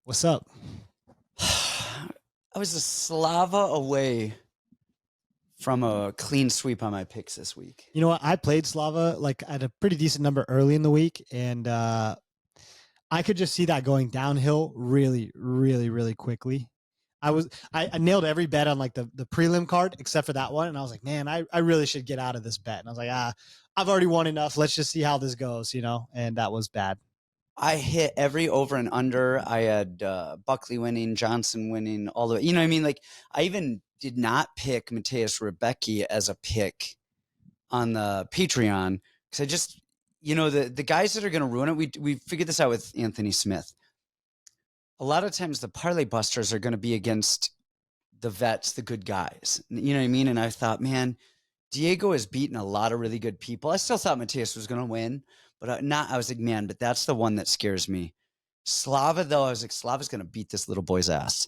What's up? I was a Slava away from a clean sweep on my picks this week. You know what? I played Slava like at a pretty decent number early in the week, and I could just see that going downhill really, really, really quickly. I nailed every bet on like the prelim card except for that one, and I was like, man, I really should get out of this bet. And I was like, I've already won enough. Let's just see how this goes, and that was bad. I hit every over and under. I had Buckley winning, Johnson winning, all the way. You know what I mean? Like, I even did not pick Mateusz Rebecki as a pick on the Patreon because I just, the guys that are going to ruin it, we figured this out with Anthony Smith. A lot of times the parlay busters are going to be against the vets, the good guys. You know what I mean? And I thought, man, Diego has beaten a lot of really good people. I still thought Mateusz was going to win, but I was like, man, but that's the one that scares me. Slava, though, I was like, Slava's going to beat this little boy's ass.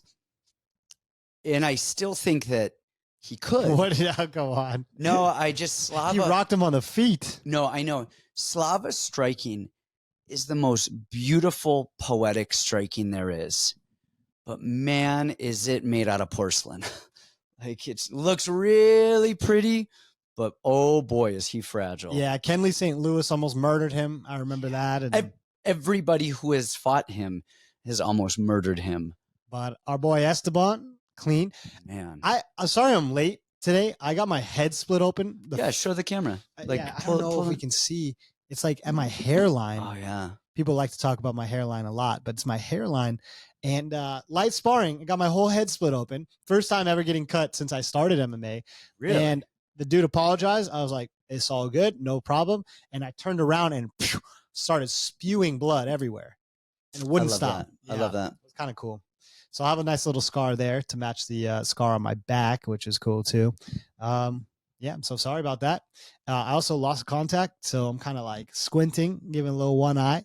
And I still think that he could. What? Yeah, go on. No, Slava. You rocked him on the feet. No, I know. Slava striking is the most beautiful, poetic striking there is. But man, is it made out of porcelain. Like, it looks really pretty, but oh boy, is he fragile. Yeah, Kenley St. Louis almost murdered him. I remember that. And everybody who has fought him has almost murdered him. But our boy Esteban, clean. Man. I'm sorry I'm late today. I got my head split open. Yeah, show the camera. Like, I don't know if we can see. It's like at my hairline. Oh, yeah. People like to talk about my hairline a lot, but it's my hairline. And light sparring, I got my whole head split open. First time ever getting cut since I started MMA. Really? And the dude apologized. I was like, it's all good, no problem. And I turned around and started spewing blood everywhere. And it wouldn't stop. I love that. It was kind of cool. So I have a nice little scar there to match the scar on my back, which is cool too. Yeah, I'm so sorry about that. I also lost contact, so I'm kind of like squinting, giving a little one eye.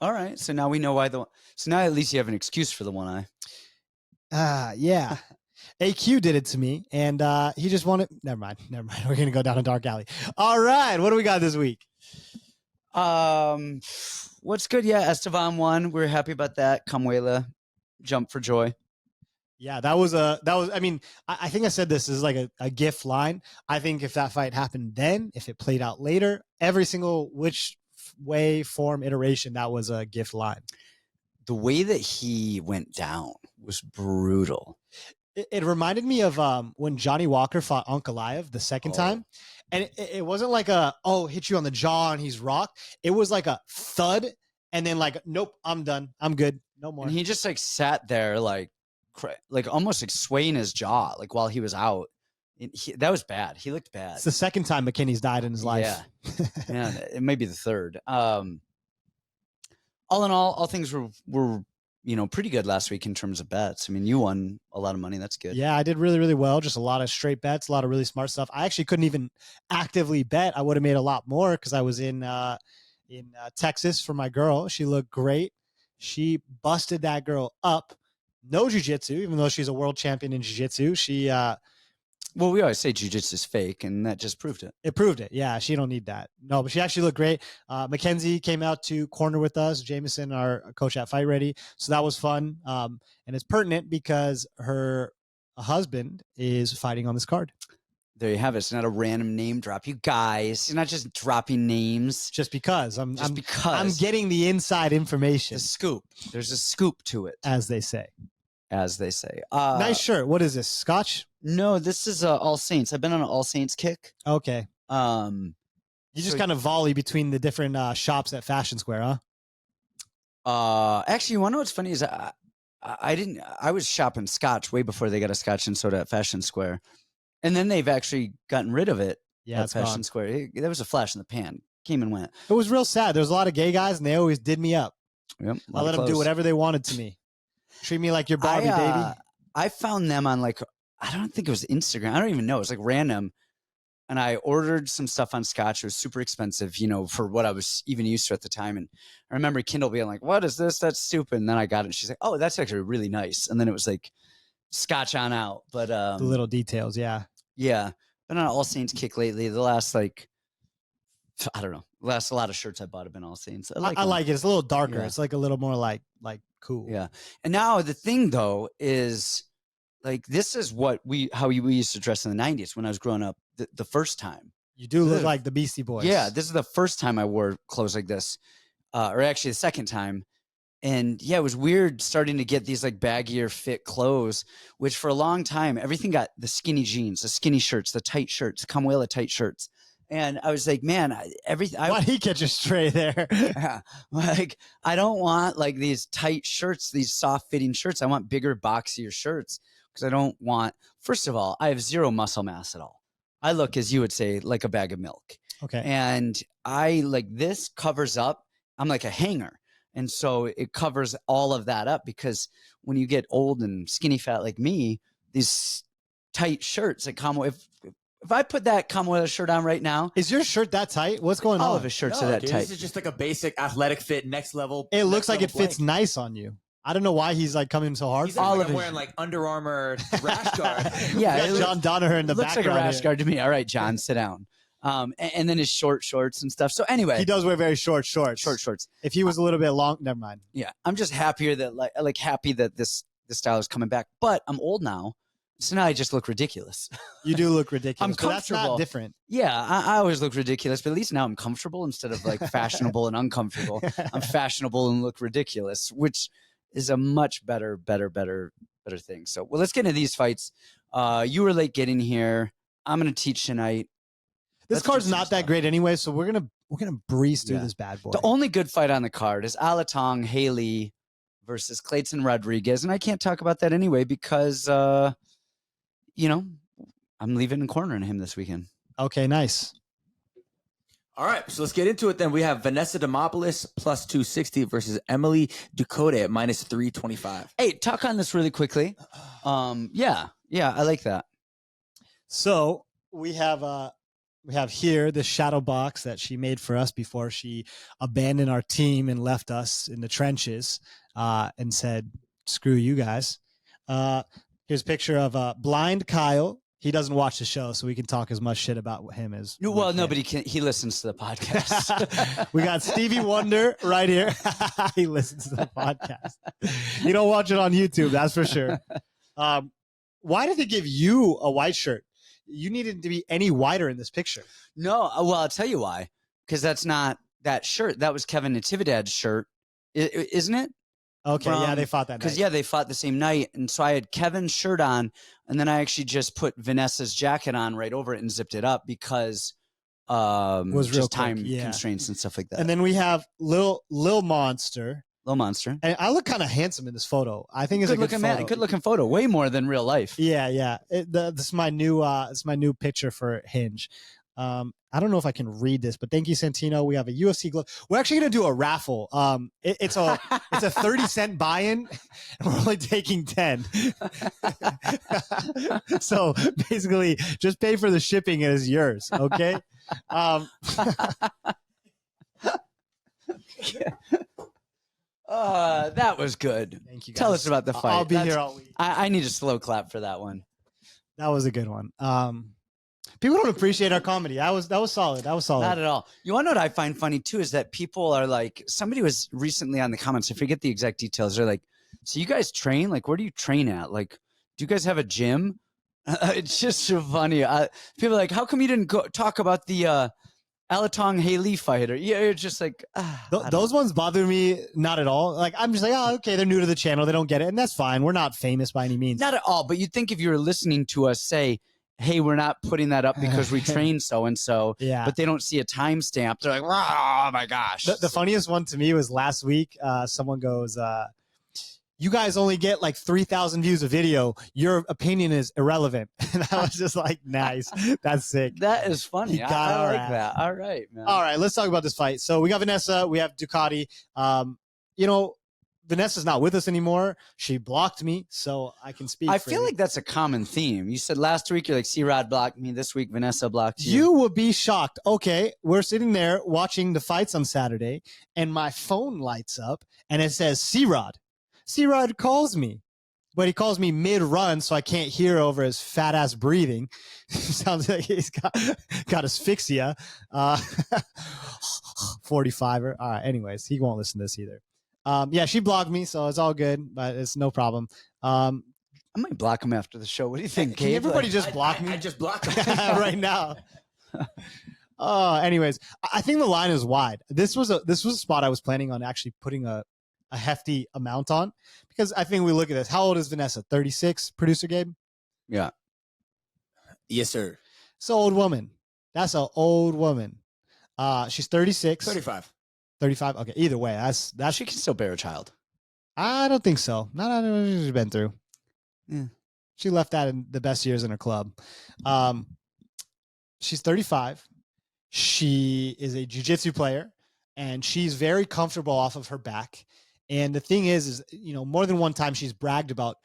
All right, so now we know why so now at least you have an excuse for the one eye. Yeah. AQ did it to me, and he just wanted. Never mind. We're gonna go down a dark alley. All right, what do we got this week? What's good? Yeah, Esteban won. We're happy about that. Camuela, jump for joy. Yeah, that was. I mean, I think I said this is like a GIF line. I think if that fight happened then, if it played out later, every single which way, form, iteration, that was a GIF line. The way that he went down was brutal. It reminded me of when Johnny Walker fought Ankalaev the second time. And it wasn't like hit you on the jaw and he's rocked. It was like a thud and then like, nope, I'm done. I'm good. No more. And he just like sat there like almost like swaying his jaw like while he was out. That was bad. He looked bad. It's the second time McKinney's died in his life. Yeah. Man, it may be the third. All in all things were pretty good last week in terms of bets. I mean, you won a lot of money. That's good. Yeah, I did really, really well. Just a lot of straight bets, a lot of really smart stuff. I actually couldn't even actively bet. I would have made a lot more because I was in Texas for my girl. She looked great. She busted that girl up. No jiu-jitsu, even though she's a world champion in jiu-jitsu. She well, we always say jiu-jitsu is fake, and that just proved it. It proved it. Yeah, she don't need that. No, but she actually looked great. Mackenzie came out to corner with us, Jameson, our coach at Fight Ready. So that was fun. And it's pertinent because her husband is fighting on this card. There you have it. It's not a random name drop. You guys, you're not just dropping names. Just because. I'm getting the inside information. The scoop. There's a scoop to it. As they say. Nice shirt. What is this? Scotch? No, this is All Saints. I've been on an All Saints kick. Okay. You just kind of volley between the different shops at Fashion Square, huh? Actually, you want to know what's funny is I was shopping Scotch way before they got a Scotch and soda at Fashion Square. And then they've actually gotten rid of it at Fashion Square. There was a flash in the pan. Came and went. It was real sad. There was a lot of gay guys, and they always did me up. Yep, I let them do whatever they wanted to me. Treat me like your Barbie, baby. I found them on I don't think it was Instagram. I don't even know. It was like random. And I ordered some stuff on Scotch. It was super expensive, for what I was even used to at the time. And I remember Kindle being like, what is this? That's stupid. And then I got it. And she's like, oh, that's actually really nice. And then it was like Scotch on out. But the little details, yeah. Yeah. Been on an All Saints kick lately. The last I don't know. A lot of shirts I bought have been All Saints. I like it. It's a little darker. Yeah. It's like a little more like Cool. Yeah. And now the thing though is like, this is how we used to dress in the 90s when I was growing up the first time. You do look like the Beastie Boys. Yeah. This is the first time I wore clothes like this, or actually the second time. And yeah, it was weird starting to get these like baggier fit clothes, which for a long time, everything got the skinny jeans, the skinny shirts, the tight shirts, Camuela tight shirts. And I was like, man, why'd he catch a stray there? Like, I don't want like these tight shirts, these soft fitting shirts. I want bigger, boxier shirts because I don't want, first of all, I have zero muscle mass at all. I look, as you would say, like a bag of milk. Okay. And I like this covers up. I'm like a hanger. And so it covers all of that up because when you get old and skinny fat like me, these tight shirts that come if I put that Camuela shirt on right now. Is your shirt that tight? What's going on? All of his shirts are that tight. This is just like a basic athletic fit, next level. It looks like it blank. fits nice on you. I don't know why he's like coming so hard. He's like, I'm wearing like Under Armour rash guard. Yeah, it John Donaher in the looks background. Like a rash guard to me. All right, John, sit down. And then his short shorts and stuff. So anyway, he does wear very short shorts. Short shorts. If he was a little bit long, never mind. Yeah, I'm just happier that happy that this style is coming back. But I'm old now, so now I just look ridiculous. You do look ridiculous. I'm comfortable. That's not different. Yeah, I always look ridiculous, but at least now I'm comfortable instead of like fashionable and uncomfortable. I'm fashionable and look ridiculous, which is a much better thing. So, well, let's get into these fights. You were late getting here. I'm going to teach tonight. This card's not that great anyway, so we're gonna breeze through this bad boy. The only good fight on the card is Alatong Haley versus Clayton Rodriguez, and I can't talk about that anyway because I'm leaving and cornering him this weekend. Okay, nice. All right, so let's get into it then. We have Vanessa Demopoulos plus 260 versus Emily Ducote at minus 325. Hey, talk on this really quickly. Yeah, I like that. So we have here the shadow box that she made for us before she abandoned our team and left us in the trenches and said, screw you guys. Here's a picture of blind Kyle. He doesn't watch the show, so we can talk as much shit about him as well. Nobody can. He listens to the podcast. We got Stevie Wonder right here. He listens to the podcast. You don't watch it on YouTube, that's for sure. Why did they give you a white shirt? You needed to be any whiter in this picture. No, well, I'll tell you why. Because that's not that shirt. That was Kevin Natividad's shirt, isn't it? Okay, yeah, they fought that night. Because, yeah, they fought the same night. And so I had Kevin's shirt on, and then I actually just put Vanessa's jacket on right over it and zipped it up because was just time constraints and stuff like that. And then we have Lil Monster. Little Monster. And I look kind of handsome in this photo. I think it's good a good looking photo. man. Good looking photo. Way more than real life. Yeah. This is my new picture for Hinge. I don't know if I can read this, but thank you, Santino. We have a UFC glove. We're actually gonna do a raffle. It's a 30-cent buy-in, and we're only taking 10. So basically, just pay for the shipping and it's yours. Okay. That was good. Thank you, guys. Tell us about the fight. I'll be here all week. I need a slow clap for that one. That was a good one. People don't appreciate our comedy. That was solid. That was solid. Not at all. You want to know what I find funny too is that people are like, somebody was recently on the comments, I forget the exact details. They're like, so you guys train? Like, where do you train at? Like, do you guys have a gym? It's just so funny. People are like, how come you didn't talk about the Alatong Haley fighter? Yeah, you're just like, those ones bother me not at all. Like, I'm just like, oh, okay, they're new to the channel, they don't get it, and that's fine. We're not famous by any means. Not at all. But you'd think if you were listening to us say, hey, we're not putting that up because we train so-and-so, yeah. But they don't see a timestamp. They're like, oh my gosh. The funniest one to me was last week. Someone goes, you guys only get like 3,000 views a video. Your opinion is irrelevant. And I was just like, nice. That's sick. That is funny. I like that. All right, man. All right, let's talk about this fight. So we got Vanessa. We have Ducote. Vanessa's not with us anymore. She blocked me, so I can speak. I feel like that's a common theme. You said last week you're like, C-Rod blocked me. This week Vanessa blocked you. You will be shocked. Okay, we're sitting there watching the fights on Saturday, and my phone lights up, and it says C-Rod. C-Rod calls me, but he calls me mid-run, so I can't hear over his fat-ass breathing. Sounds like he's got asphyxia. 45er. All right, anyways, he won't listen to this either. Yeah, she blocked me, so it's all good, but it's no problem. I might block him after the show. What do you think, Can Gabe? everybody just block me? I just blocked him. right now. Anyways, I think the line is wide. This was a spot I was planning on actually putting a hefty amount on, because I think we look at this. How old is Vanessa? 36, producer Gabe? Yeah. Yes, sir. It's an old woman. That's an old woman. She's 36. 35. 35. Okay, either way, that's She can still bear a child. I don't think so. Not what she's been through. Yeah. She left that in the best years in her club. She's 35. She is a jiu-jitsu player, and she's very comfortable off of her back. And the thing is, more than one time she's bragged about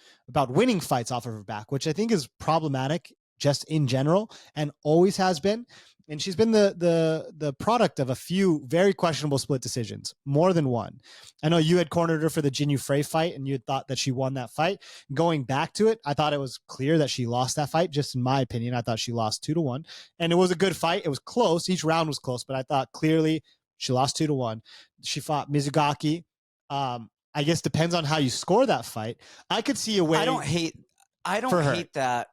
winning fights off of her back, which I think is problematic just in general and always has been. And she's been the product of a few very questionable split decisions, more than one. I know you had cornered her for the Jinh Yu Frey fight, and you had thought that she won that fight. Going back to it, I thought it was clear that she lost that fight. Just in my opinion, I thought she lost 2-1, and it was a good fight. It was close. Each round was close, but I thought clearly she lost 2-1. She fought Mizugaki. I guess depends on how you score that fight. I could see a way. I don't hate that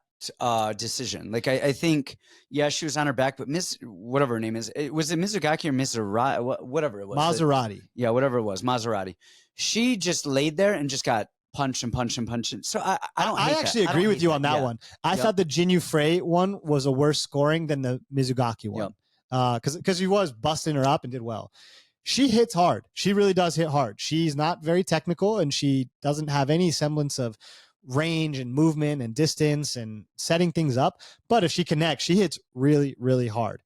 decision. Like I think, yeah, she was on her back, but whatever her name is, was it Mizugaki or Maserati? Whatever it was, Maserati. Yeah, whatever it was, Maserati. She just laid there and just got punched and punched and punched. So I don't. I actually agree with you on that one. I thought the Jinh Yu Frey one was a worse scoring than the Mizugaki one, because he was busting her up and did well. She hits hard. She really does hit hard. She's not very technical, and she doesn't have any semblance of range and movement and distance and setting things up. But if she connects, she hits really, really hard.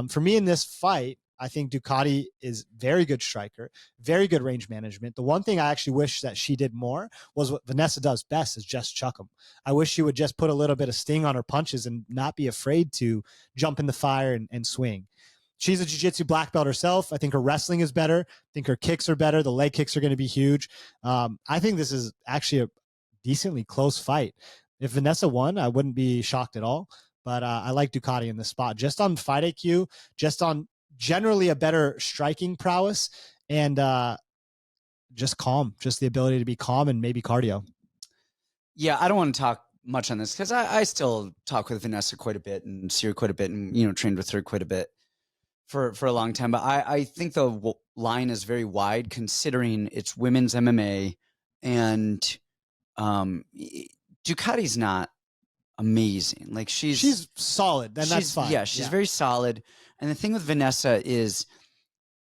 For me in this fight, I think Ducote is very good striker, very good range management. The one thing I actually wish that she did more was what Vanessa does best, is just chuck them. I wish she would just put a little bit of sting on her punches and not be afraid to jump in the fire and swing. She's a jiu-jitsu black belt herself. I think her wrestling is better. I think her kicks are better. The leg kicks are going to be huge. I think this is actually a decently close fight. If Vanessa won, I wouldn't be shocked at all. But I like Ducote in this spot, just on fight IQ, just on generally a better striking prowess, and just calm, just the ability to be calm and maybe cardio. Yeah, I don't want to talk much on this because I still talk with Vanessa quite a bit and see her quite a bit, and trained with her quite a bit for a long time. But I think the line is very wide considering it's women's MMA, and Ducote's not amazing. Like she's solid, and that's fine. Yeah, she's very solid. And the thing with Vanessa is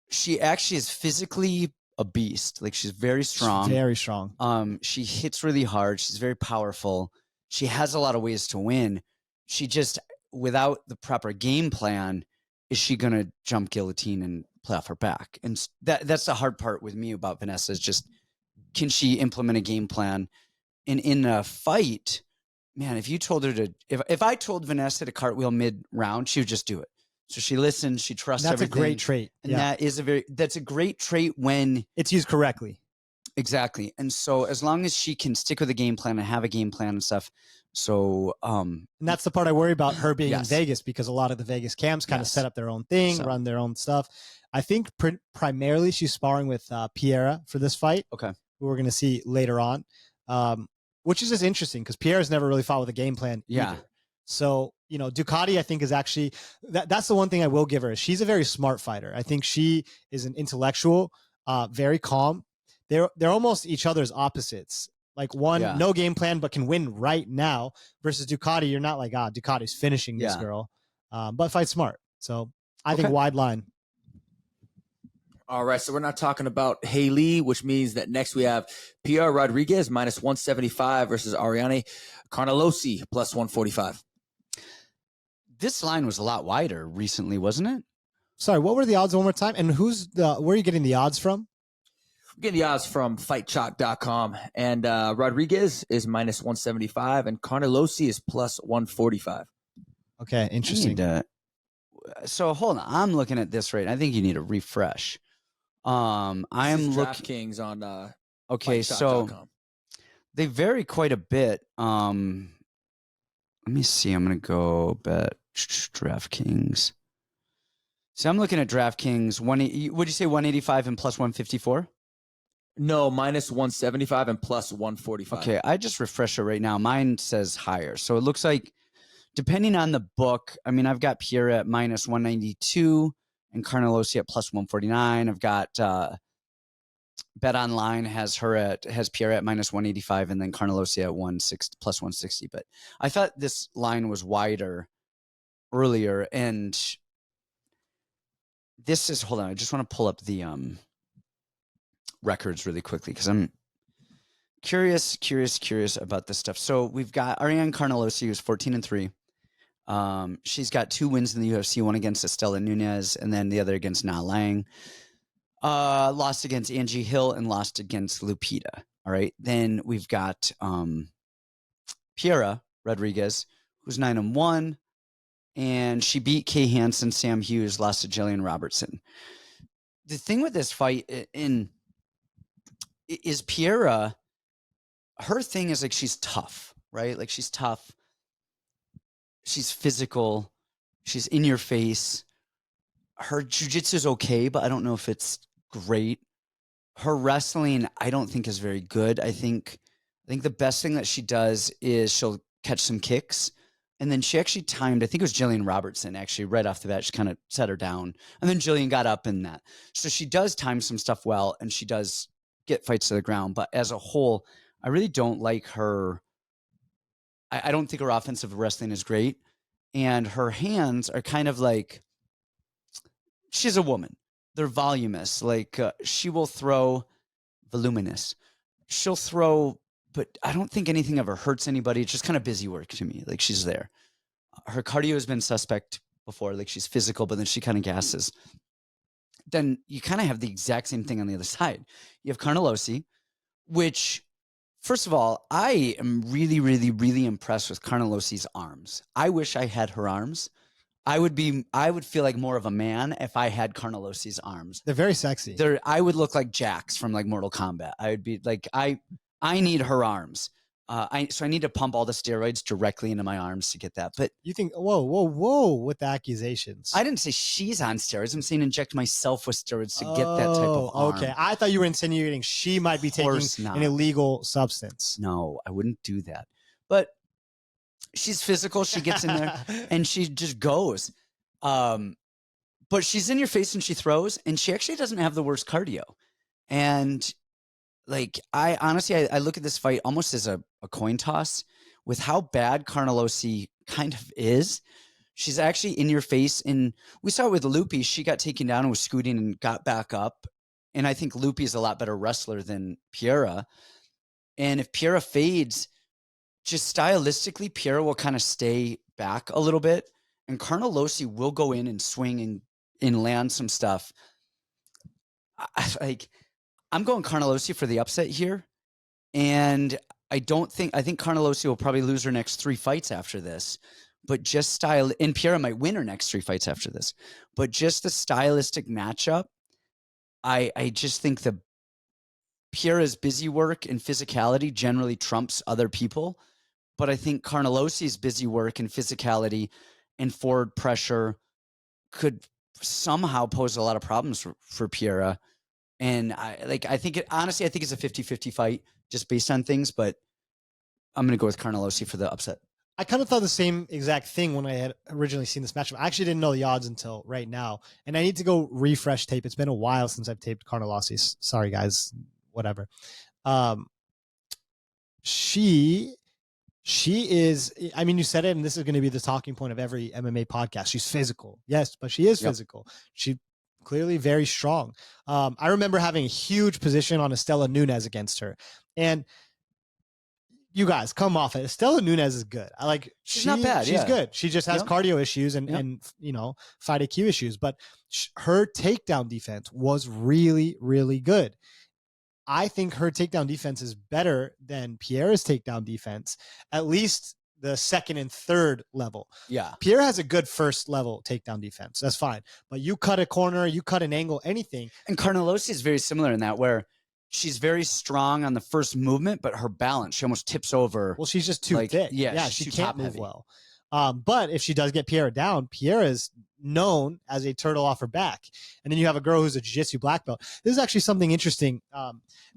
she actually is physically a beast. Like she's very strong. She's very strong. She hits really hard. She's very powerful. She has a lot of ways to win. She just, without the proper game plan, is she going to jump guillotine and play off her back? And that's the hard part with me about Vanessa, is just, can she implement a game plan? And in a fight, man, if you told her to, if I told Vanessa to cartwheel mid-round, she would just do it. So she listens, she trusts everything. That's a great trait. And that's a great trait when it's used correctly. Exactly. And so as long as she can stick with a game plan and have a game plan and stuff. So, and that's the part I worry about her being in Vegas, because a lot of the Vegas camps kind of set up their own thing, run their own stuff. I think primarily she's sparring with Piera for this fight. Okay. Who we're going to see later on. Which is just interesting because Piera's never really fought with a game plan either. So, Ducote, I think, is actually, that's the one thing I will give her, is she's a very smart fighter. I think she is an intellectual, very calm. They're almost each other's opposites. Like one, no game plan, but can win right now, versus Ducote. You're not like, Ducote's finishing this girl, but fight smart. So I think wide line. All right, so we're not talking about Haley, which means that next we have Piera Rodriguez minus 175 versus Ariane Carnelossi plus 145. This line was a lot wider recently, wasn't it? Sorry, what were the odds one more time? And where are you getting the odds from? I'm getting the odds from fightchalk.com. And Rodriguez is minus 175 and Carnelossi is plus 145. Okay, interesting. So hold on, I'm looking at this right. I think you need a refresh. I am looking DraftKings on okay, so they vary quite a bit. Let me see. I'm gonna go bet DraftKings. So I'm looking at DraftKings. Would you say 185 and plus 154? No, minus 175 and plus 145. Okay, I just refresh it right now. Mine says higher. So it looks like, depending on the book, I mean, I've got Piera at minus 192 and Carnelossi at plus 149. I've got Bet Online has Piera at minus 185 and then Carnelossi at 160 plus 160. But I thought this line was wider earlier, and this is, hold on, I just want to pull up the records really quickly because I'm curious about this stuff. So we've got Ariane Carnelossi, who's 14-3. She's got 2 wins in the UFC, one against Estela Nunes and then the other against Na Lang. Lost against Angie Hill and lost against Lupita. All right. Then we've got Piera Rodriguez, who's 9-1, and she beat Kay Hansen, Sam Hughes, lost to Jillian Robertson. The thing with this fight is Piera, her thing is like she's tough, right? Like she's tough. She's physical. She's in your face. Her jiu-jitsu is okay, but I don't know if it's great. Her wrestling, I don't think is very good. I think the best thing that she does is she'll catch some kicks. And then she actually timed, I think it was Jillian Robertson, actually, right off the bat. She kind of set her down. And then Jillian got up in that. So she does time some stuff well, and she does get fights to the ground. But as a whole, I really don't like her. I don't think her offensive wrestling is great. And her hands are kind of like, she's a woman. They're voluminous. Like she will throw, voluminous. She'll throw, but I don't think anything ever hurts anybody. It's just kind of busy work to me. Like she's there. Her cardio has been suspect before. Like she's physical, but then she kind of gasses. Then you kind of have the exact same thing on the other side. You have Carnelossi, which, first of all, I am really, really, really impressed with Carnelossi's arms. I wish I had her arms. I would feel like more of a man if I had Carnelossi's arms. They're very sexy. I would look like Jax from like Mortal Kombat. I would be like, I need her arms. So I need to pump all the steroids directly into my arms to get that. But you think, whoa, with the accusations. I didn't say she's on steroids. I'm saying inject myself with steroids to get that type of arm. Okay. I thought you were insinuating she might be taking an illegal substance. No, I wouldn't do that. But she's physical. She gets in there and she just goes. But she's in your face and she throws, and she actually doesn't have the worst cardio. And like, I honestly look at this fight almost as a coin toss with how bad Carnelossi kind of is. She's actually in your face. And we saw it with Lupi. She got taken down and was scooting and got back up. And I think Lupi is a lot better wrestler than Piera. And if Piera fades, just stylistically, Piera will kind of stay back a little bit. And Carnelossi will go in and swing and land some stuff. I'm going Carnelossi for the upset here. And I think Carnelossi will probably lose her next 3 fights after this. But just and Piera might win her next 3 fights after this. But just the stylistic matchup, I just think the Piera's busy work and physicality generally trumps other people. But I think Carnelossi's busy work and physicality and forward pressure could somehow pose a lot of problems for Piera. And I think it's a 50-50 fight just based on things, but I'm going to go with Carnelossi for the upset. I kind of thought the same exact thing when I had originally seen this matchup. I actually didn't know the odds until right now, and I need to go refresh tape. It's been a while since I've taped Carnelossi. Sorry, guys. Whatever. She is, I mean, you said it, and this is going to be the talking point of every MMA podcast. She's physical. Yes, but she is physical. She clearly very strong. I remember having a huge position on Estela Nunes against her. And you guys come off it. Estela Nunes is good. She's not bad. She's good. She just has cardio issues and fight IQ issues. But her takedown defense was really, really good. I think her takedown defense is better than Piera's takedown defense, at least the second and third level. Yeah. Piera has a good first level takedown defense. That's fine. But you cut a corner, you cut an angle, anything. And Carnelossi is very similar in that, where she's very strong on the first movement, but her balance, she almost tips over. Well, she's just too thick. Yeah, she can't move well. But if she does get Piera down, Piera is known as a turtle off her back. And then you have a girl who's a jiu-jitsu black belt. This is actually something interesting.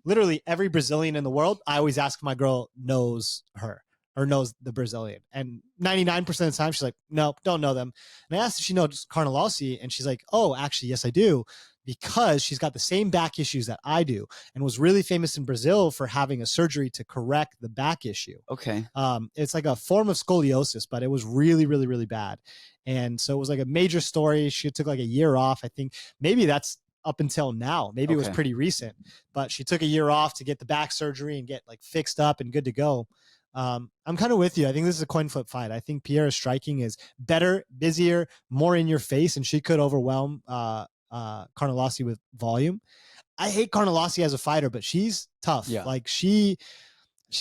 Literally every Brazilian in the world, I always ask if my girl knows her or knows the Brazilian. And 99% of the time, she's like, no, don't know them. And I asked if she knows Carnelossi, and she's like, oh, actually, yes, I do, because she's got the same back issues that I do and was really famous in Brazil for having a surgery to correct the back issue. Okay. It's like a form of scoliosis, but it was really, really, really bad. And so it was like a major story. She took like a year off. I think maybe that's up until now. Maybe it was pretty recent, but she took a year off to get the back surgery and get like fixed up and good to go. I'm kind of with you. I think this is a coin flip fight. I think Piera's striking is better, busier, more in your face, and she could overwhelm Carnelossi with volume. I hate Carnelossi as a fighter, but she's tough. Yeah. Like she's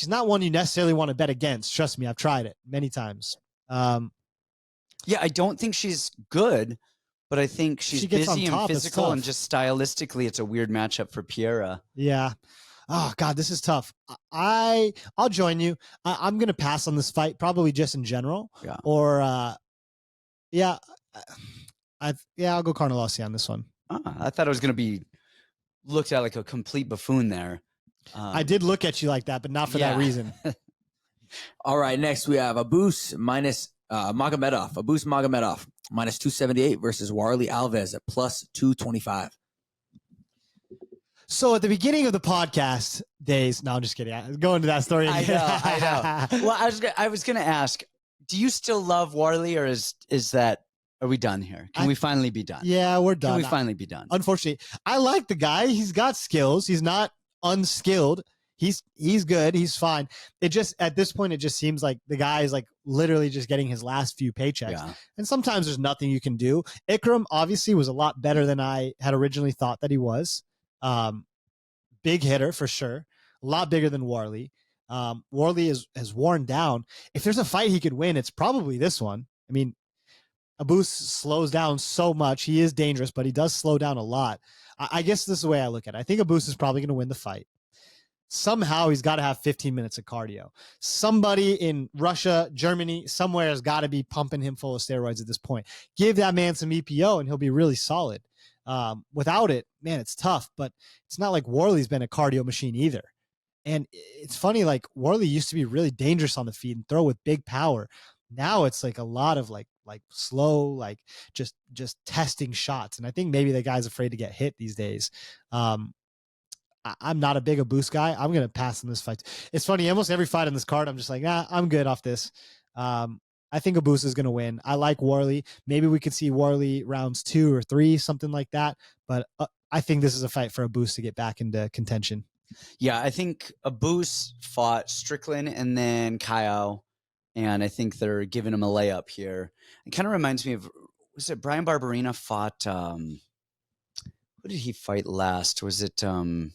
not one you necessarily want to bet against. Trust me, I've tried it many times. Yeah, I don't think she's good, but I think she's busy and physical, and just stylistically, it's a weird matchup for Piera. Yeah. Oh God, this is tough. I'll join you. I'm gonna pass on this fight, probably just in general. Yeah. Or I'll go Carnelossi on this one. I thought it was gonna be looked at like a complete buffoon there. I did look at you like that, but not for that reason. All right, next we have Abus minus Magomedov. Abus Magomedov minus 278 versus Warlley Alves at plus 225. So at the beginning of the podcast days, no, I'm just kidding. I go into that story. I know. Well, I was gonna ask, do you still love Warlley, or are we done here? Can we finally be done? Yeah, we're done. Can we finally be done? Unfortunately, I like the guy. He's got skills. He's not unskilled. He's good. He's fine. It just, at this point, it just seems like the guy is like literally just getting his last few paychecks. Yeah. And sometimes there's nothing you can do. Ikram obviously was a lot better than I had originally thought that he was. Big hitter for sure. A lot bigger than Warlley. Warlley has worn down. If there's a fight he could win, it's probably this one. I mean, Abus slows down so much. He is dangerous, but he does slow down a lot. I guess this is the way I look at it. I think Abus is probably going to win the fight. Somehow he's got to have 15 minutes of cardio. Somebody in Russia, Germany, somewhere has got to be pumping him full of steroids at this point. Give that man some EPO and he'll be really solid. Without it, man, it's tough, but it's not like Warlley's been a cardio machine either. And it's funny, like Warlley used to be really dangerous on the feet and throw with big power. Now it's like a lot of like slow, like just testing shots. And I think maybe the guy's afraid to get hit these days. I'm not a big Abus guy. I'm going to pass on this fight. It's funny. Almost every fight on this card, I'm just like, I'm good off this. I think Abus is going to win. I like Warlley. Maybe we could see Warlley rounds 2 or 3, something like that. But I think this is a fight for Abus to get back into contention. Yeah, I think Abus fought Strickland and then Khaos, and I think they're giving him a layup here. It kind of reminds me of, was it Bryan Barberena fought, who did he fight last? Was it the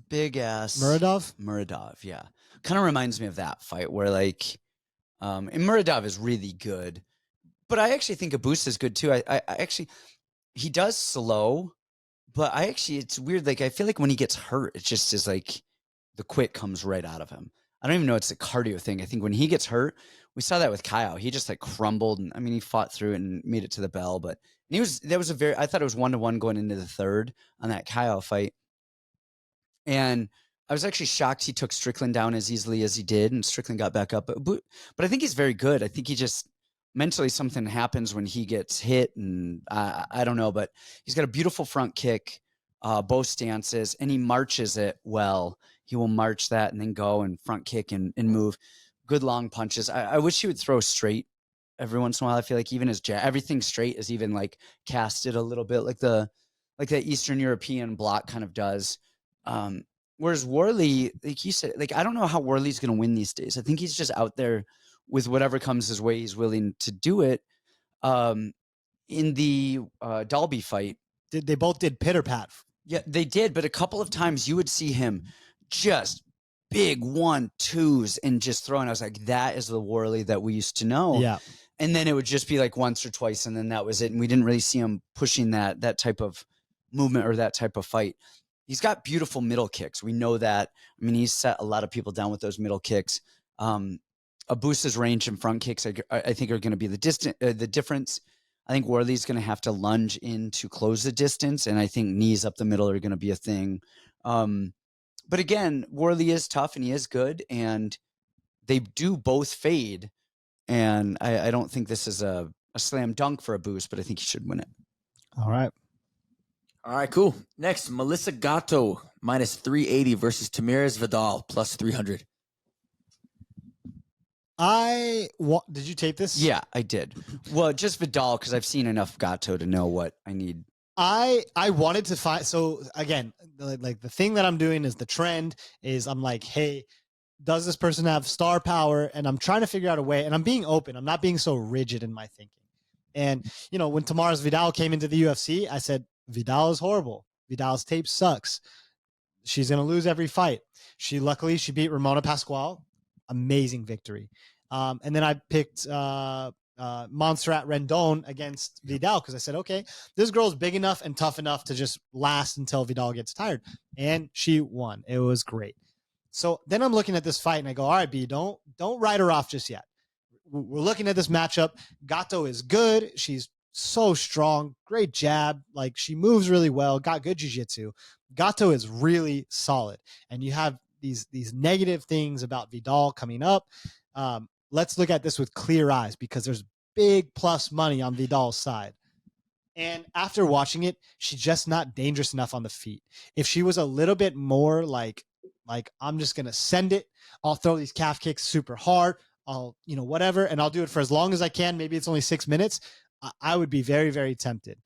big ass Muradov, yeah. Kind of reminds me of that fight where like and Muradov is really good. But I actually think Abus is good too. I actually, he does slow, but it's weird. Like I feel like when he gets hurt, it just is like the quit comes right out of him. I don't even know it's a cardio thing. I think when he gets hurt, we saw that with Khaos. He just like crumbled, and I mean he fought through it and made it to the bell. But I thought it was 1-1 going into the third on that Khaos fight. And I was actually shocked he took Strickland down as easily as he did, and Strickland got back up. But I think he's very good. I think he just mentally something happens when he gets hit, and I don't know, but he's got a beautiful front kick, both stances, and he marches it well. He will march that and then go and front kick and move. Good long punches. I wish he would throw straight every once in a while. I feel like even his everything straight is even like casted a little bit like that Eastern European block kind of does. Whereas Warlley, like you said, like I don't know how Warlley's going to win these days. I think he's just out there with whatever comes his way. He's willing to do it. In the Dalby fight, they both did pitter pat. Yeah, they did. But a couple of times you would see him just big 1-2s and just throwing. I was like, that is the Warlley that we used to know. Yeah. And then it would just be like once or twice, and then that was it. And we didn't really see him pushing that type of movement or that type of fight. He's got beautiful middle kicks. We know that. I mean, he's set a lot of people down with those middle kicks. Abus's range and front kicks, I think, are going to be the difference. I think Warlley's going to have to lunge in to close the distance, and I think knees up the middle are going to be a thing. But again, Warlley is tough and he is good, and they do both fade. And I don't think this is a slam dunk for a boost, but I think he should win it. All right. All right, cool. Next, Melissa Gatto, minus 380 versus Tamires Vidal, plus 300. Did you tape this? Yeah, I did. Well, just Vidal, because I've seen enough Gatto to know what I need. I wanted to find, so again, like the thing that I'm doing is the trend is I'm like, hey, does this person have star power? And I'm trying to figure out a way, and I'm being open. I'm not being so rigid in my thinking. And, you know, when Tamires Vidal came into the UFC, I said, Vidal is horrible. Vidal's tape sucks. She's going to lose every fight. Luckily, she beat Ramona Pascual. Amazing victory. And then I picked Montserrat Rendon against Vidal because I said, okay, this girl's big enough and tough enough to just last until Vidal gets tired. And she won. It was great. So then I'm looking at this fight and I go, all right, B, don't write her off just yet. We're looking at this matchup. Gatto is good. She's so strong. Great jab. Like, she moves really well. Got good jiu-jitsu. Gatto is really solid. And you have these negative things about Vidal coming up. Let's look at this with clear eyes because there's big plus money on Vidal's side. And after watching it, she's just not dangerous enough on the feet. If she was a little bit more like I'm just going to send it. I'll throw these calf kicks super hard. I'll, whatever. And I'll do it for as long as I can. Maybe it's only 6 minutes. I would be very, very tempted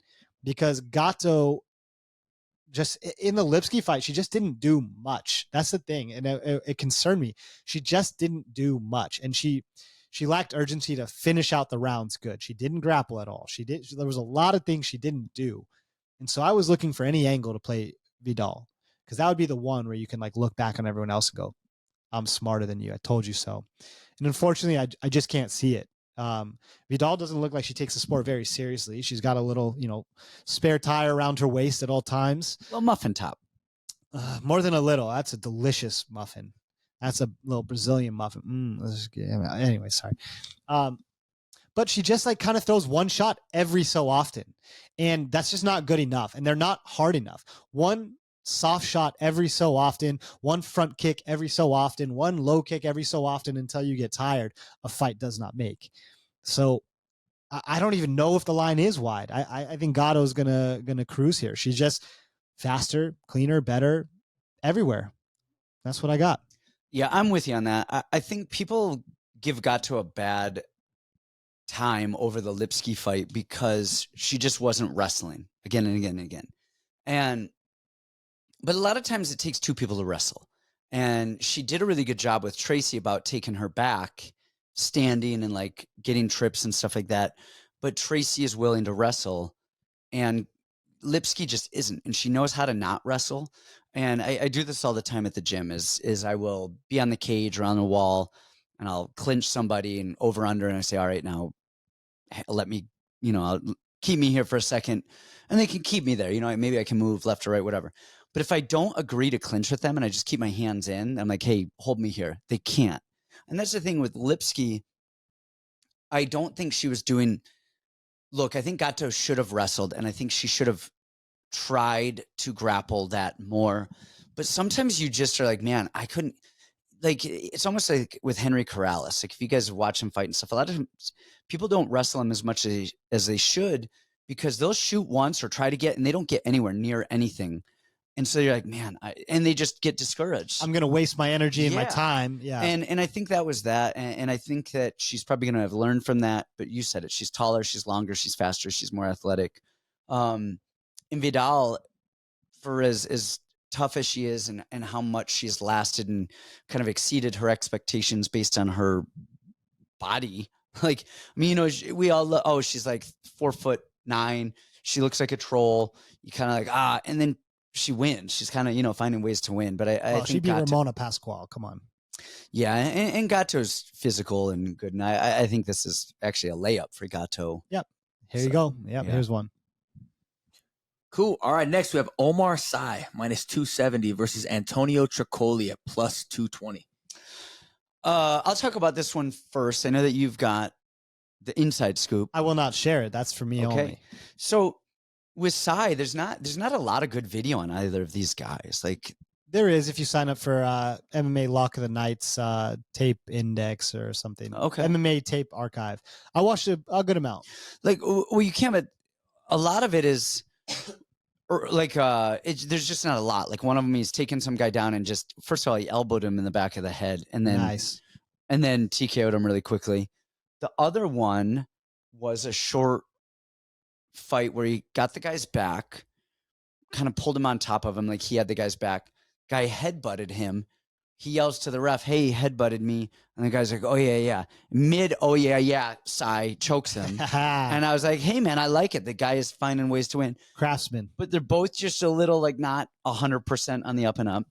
because Gatto just in the Lipski fight, she just didn't do much. That's the thing. And it concerned me. She just didn't do much. And she lacked urgency to finish out the rounds good. She didn't grapple at all. There was a lot of things she didn't do. And so I was looking for any angle to play Vidal because that would be the one where you can like look back on everyone else and go, I'm smarter than you. I told you so. And unfortunately, I just can't see it. Vidal doesn't look like she takes the sport very seriously. She's got a little, spare tire around her waist at all times. A little muffin top. More than a little. That's a delicious muffin. That's a little Brazilian muffin. Anyway, sorry. But she just like kind of throws one shot every so often. And that's just not good enough. And they're not hard enough. One soft shot every so often, one front kick every so often, one low kick every so often until you get tired, a fight does not make. So I don't even know if the line is wide. I think Gatto's gonna cruise here. She's just faster, cleaner, better everywhere. That's what I got. Yeah, I'm with you on that. I think people give Gatto a bad time over the Lipski fight because she just wasn't wrestling again and again and again. But a lot of times it takes two people to wrestle. And she did a really good job with Tracy about taking her back, standing and like getting trips and stuff like that. But Tracy is willing to wrestle and Lipski just isn't. And she knows how to not wrestle. And I do this all the time at the gym is I will be on the cage or on the wall and I'll clinch somebody and over under. And I say, all right, now let me, I'll keep me here for a second and they can keep me there. Maybe I can move left or right, whatever. But if I don't agree to clinch with them and I just keep my hands in, I'm like, hey, hold me here. They can't. And that's the thing with Lipski. I don't think she was doing – look, I think Gatto should have wrestled, and I think she should have tried to grapple that more. But sometimes you just are like, man, I couldn't – like it's almost like with Henry Corrales. Like if you guys watch him fight and stuff, a lot of times people don't wrestle him as much as they should because they'll shoot once or try to get – and they don't get anywhere near anything. And so you're like, man, and they just get discouraged. I'm going to waste my energy and my time. Yeah. And I think that was that. And I think that she's probably going to have learned from that. But you said it. She's taller. She's longer. She's faster. She's more athletic. And Vidal, for as tough as she is and how much she's lasted and kind of exceeded her expectations based on her body. Like, I mean, we all, she's like 4'9". She looks like a troll. You kind of like, and then she wins. She's kind of, finding ways to win. But I think she beat Ramona Pascual. Come on. Yeah, and Gatto's physical and good. And I think this is actually a layup for Gatto. Yep. Here you go. Yep. Yeah. Here's one. Cool. All right. Next, we have Oumar Sy, minus 270 versus Antonio Tricoli at plus 220. I'll talk about this one first. I know that you've got the inside scoop. I will not share it. That's for me only. So with Sai, there's not a lot of good video on either of these guys. Like there is if you sign up for MMA Lock of the Nights tape index or something. Okay. MMA tape archive. I watched a good amount. Like, well, you can't. But a lot of it is. Like there's just not a lot. Like one of them, he's taking some guy down and just first of all he elbowed him in the back of the head and then TKO'd him really quickly. The other one was a short fight where he got the guy's back, kind of pulled him on top of him like he had the guy's back. Guy headbutted him. He yells to the ref, "Hey, he headbutted me." And the guy's like, "Oh, yeah. Oh, yeah. Sai chokes him. And I was like, hey, man, I like it. The guy is finding ways to win. Craftsman. But they're both just a little like not 100% on the up and up.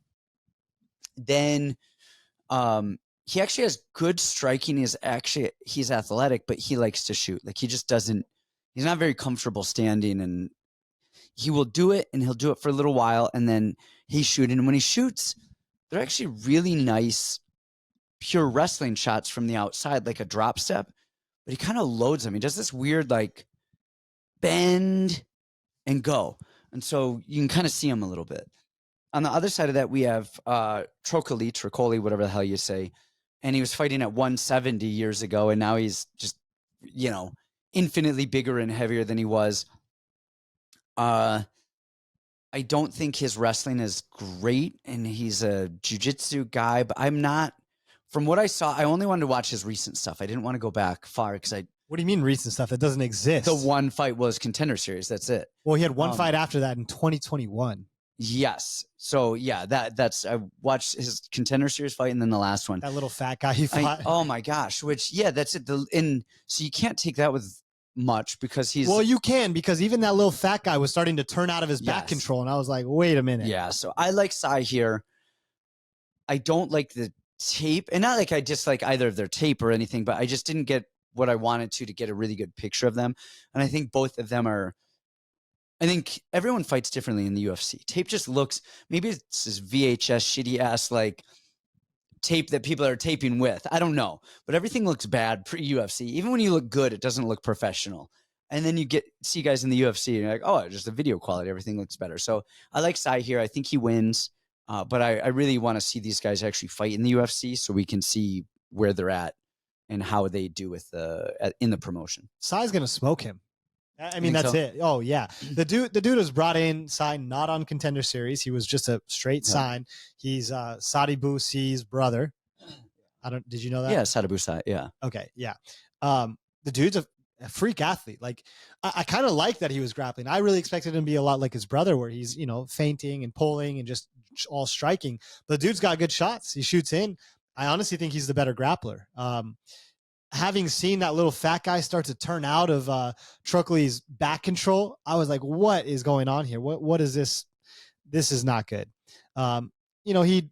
Then he actually has good striking. He's athletic, but he likes to shoot. Like he just doesn't, he's not very comfortable standing, and he will do it and he'll do it for a little while. And then he's shooting. And when he shoots, they're actually really nice, pure wrestling shots from the outside, like a drop step, but he kind of loads them. He does this weird, like, bend and go. And so you can kind of see him a little bit. On the other side of that, we have Trocoli, whatever the hell you say. And he was fighting at 170 years ago, and now he's just, infinitely bigger and heavier than he was. I don't think his wrestling is great, and he's a jiu-jitsu guy, but I'm not, from what I saw, I only wanted to watch his recent stuff. I didn't want to go back far because What do you mean recent stuff? That doesn't exist. The one fight was Contender Series. That's it. Well, he had one fight after that in 2021. Yes. So yeah, that's, I watched his Contender Series fight and then the last one. That little fat guy he fought. Oh my gosh. That's it. And so you can't take that with much because he's, well, you can, because even that little fat guy was starting to turn out of his back control, and I was like, wait a minute. Yeah, so I like Sai here. I don't like the tape, and not like I dislike either of their tape or anything, but I just didn't get what I wanted to get a really good picture of them. And I think both of them are, I think everyone fights differently in the UFC. Tape just looks, maybe it's this VHS shitty ass like tape that people are taping with. I don't know, but everything looks bad pre-UFC. Even when you look good, it doesn't look professional. And then you see guys in the UFC and you're like, oh, just the video quality, everything looks better. So I like Sai here. I think he wins, but I really want to see these guys actually fight in the UFC so we can see where they're at and how they do with in the promotion. Sai's gonna smoke him. I mean, that's it. Oh yeah, the dude was brought in, signed not on Contender Series. He was just a straight sign. He's Sadi Bou C's brother. Did you know that? Yeah, Sadi Bou Si. Yeah. Okay. Yeah. The dude's a freak athlete. Like I kind of like that he was grappling. I really expected him to be a lot like his brother, where he's feinting and pulling and just all striking. But the dude's got good shots. He shoots in. I honestly think he's the better grappler. Having seen that little fat guy start to turn out of Trocoli's back control, I was like, what is going on here? What is this? This is not good. He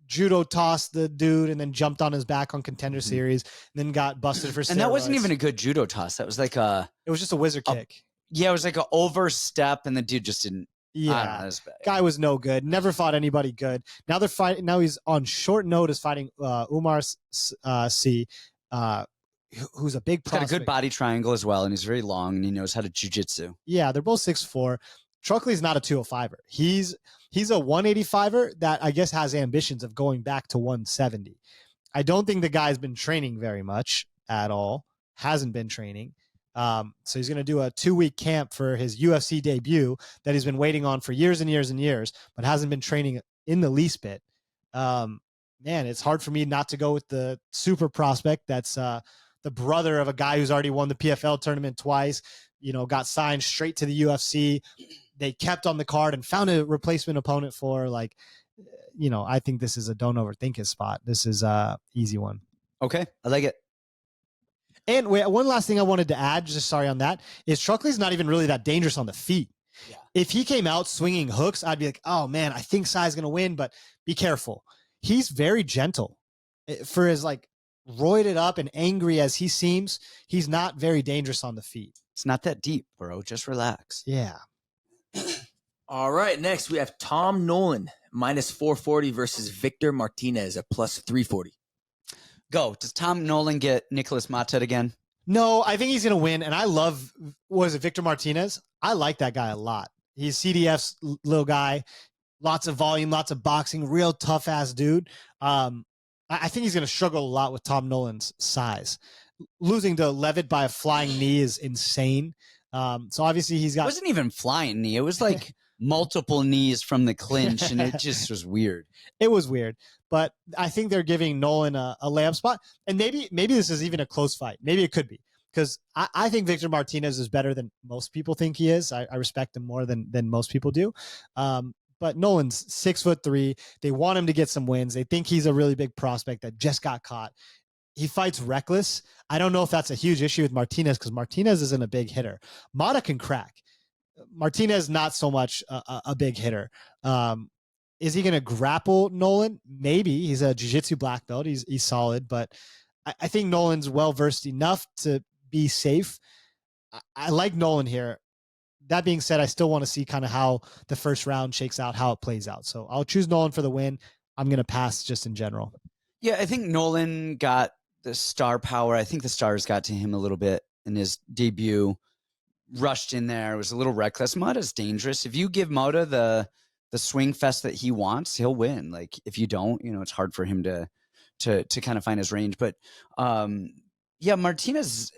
judo tossed the dude and then jumped on his back on Contender Series, and then got busted for steroids. And that wasn't even a good judo toss. That was like it was just a wizard kick. Yeah, it was like an overstep, and the dude just didn't. Yeah, guy was no good. Never fought anybody good. Now they're fighting. Now he's on short notice fighting Oumar C. Who's a big prospect. Got a good body triangle as well, and he's very long, and he knows how to jiu-jitsu. Yeah, they're both 6'4". Trocoli's not a 205er. He's a 185er that I guess has ambitions of going back to 170. I don't think the guy's been training very much at all. Hasn't been training. So he's going to do a 2-week camp for his UFC debut that he's been waiting on for years and years and years, but hasn't been training in the least bit. Man, it's hard for me not to go with the super prospect that's the brother of a guy who's already won the PFL tournament twice, got signed straight to the UFC. They kept on the card and found a replacement opponent for, I think this is a don't overthink his spot. This is a easy one. Okay. I like it. And one last thing I wanted to add, just sorry on that, is Trocoli's not even really that dangerous on the feet. Yeah. If he came out swinging hooks, I'd be like, oh man, I think Sai's going to win, but be careful. He's very gentle for his roided up and angry as he seems. He's not very dangerous on the feet. It's not that deep, bro. Just relax. Yeah. All right. Next, we have Tom Nolan, -440 versus Victor Martinez at +340. Go. Does Tom Nolan get Nicholas Matet again? No, I think he's going to win. And I love, was it Victor Martinez? I like that guy a lot. He's CDF's little guy, lots of volume, lots of boxing, real tough ass dude. I think he's going to struggle a lot with Tom Nolan's size. Losing to Levitt by a flying knee is insane. So obviously he's got. It wasn't even flying knee. It was like multiple knees from the clinch, and it just was weird. It was weird, but I think they're giving Nolan a layup spot, and maybe this is even a close fight. Maybe it could be, because I think Victor Martinez is better than most people think he is. I respect him more than most people do. But Nolan's 6'3". They want him to get some wins. They think he's a really big prospect that just got caught. He fights reckless. I don't know if that's a huge issue with Martinez, because Martinez isn't a big hitter. Mata can crack. Martinez, not so much a big hitter. Is he going to grapple Nolan? Maybe. He's a jiu-jitsu black belt. He's solid, but I think Nolan's well-versed enough to be safe. I like Nolan here. That being said, I still want to see kind of how the first round shakes out, how it plays out. So I'll choose Nolan for the win. I'm going to pass just in general. Yeah, I think Nolan got the star power. I think the stars got to him a little bit in his debut. Rushed in there. It was a little reckless. Mata's dangerous. If you give Mata the swing fest that he wants, he'll win. Like, if you don't, it's hard for him to kind of find his range. But yeah, Martinez,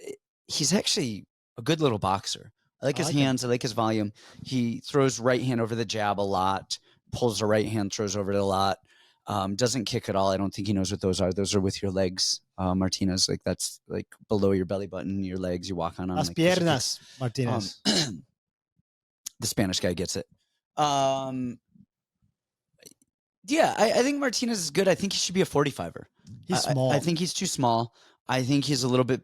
he's actually a good little boxer. I like his hands. I like his volume. He throws right hand over the jab a lot, pulls the right hand, throws over it a lot. Doesn't kick at all. I don't think he knows what those are. Those are with your legs, Martinez. Like, that's like below your belly button, your legs. You walk on them. Las piernas, Martinez. The Spanish guy gets it. Yeah, I think Martinez is good. I think he should be a 45er. He's small. I think he's too small. I think he's a little bit,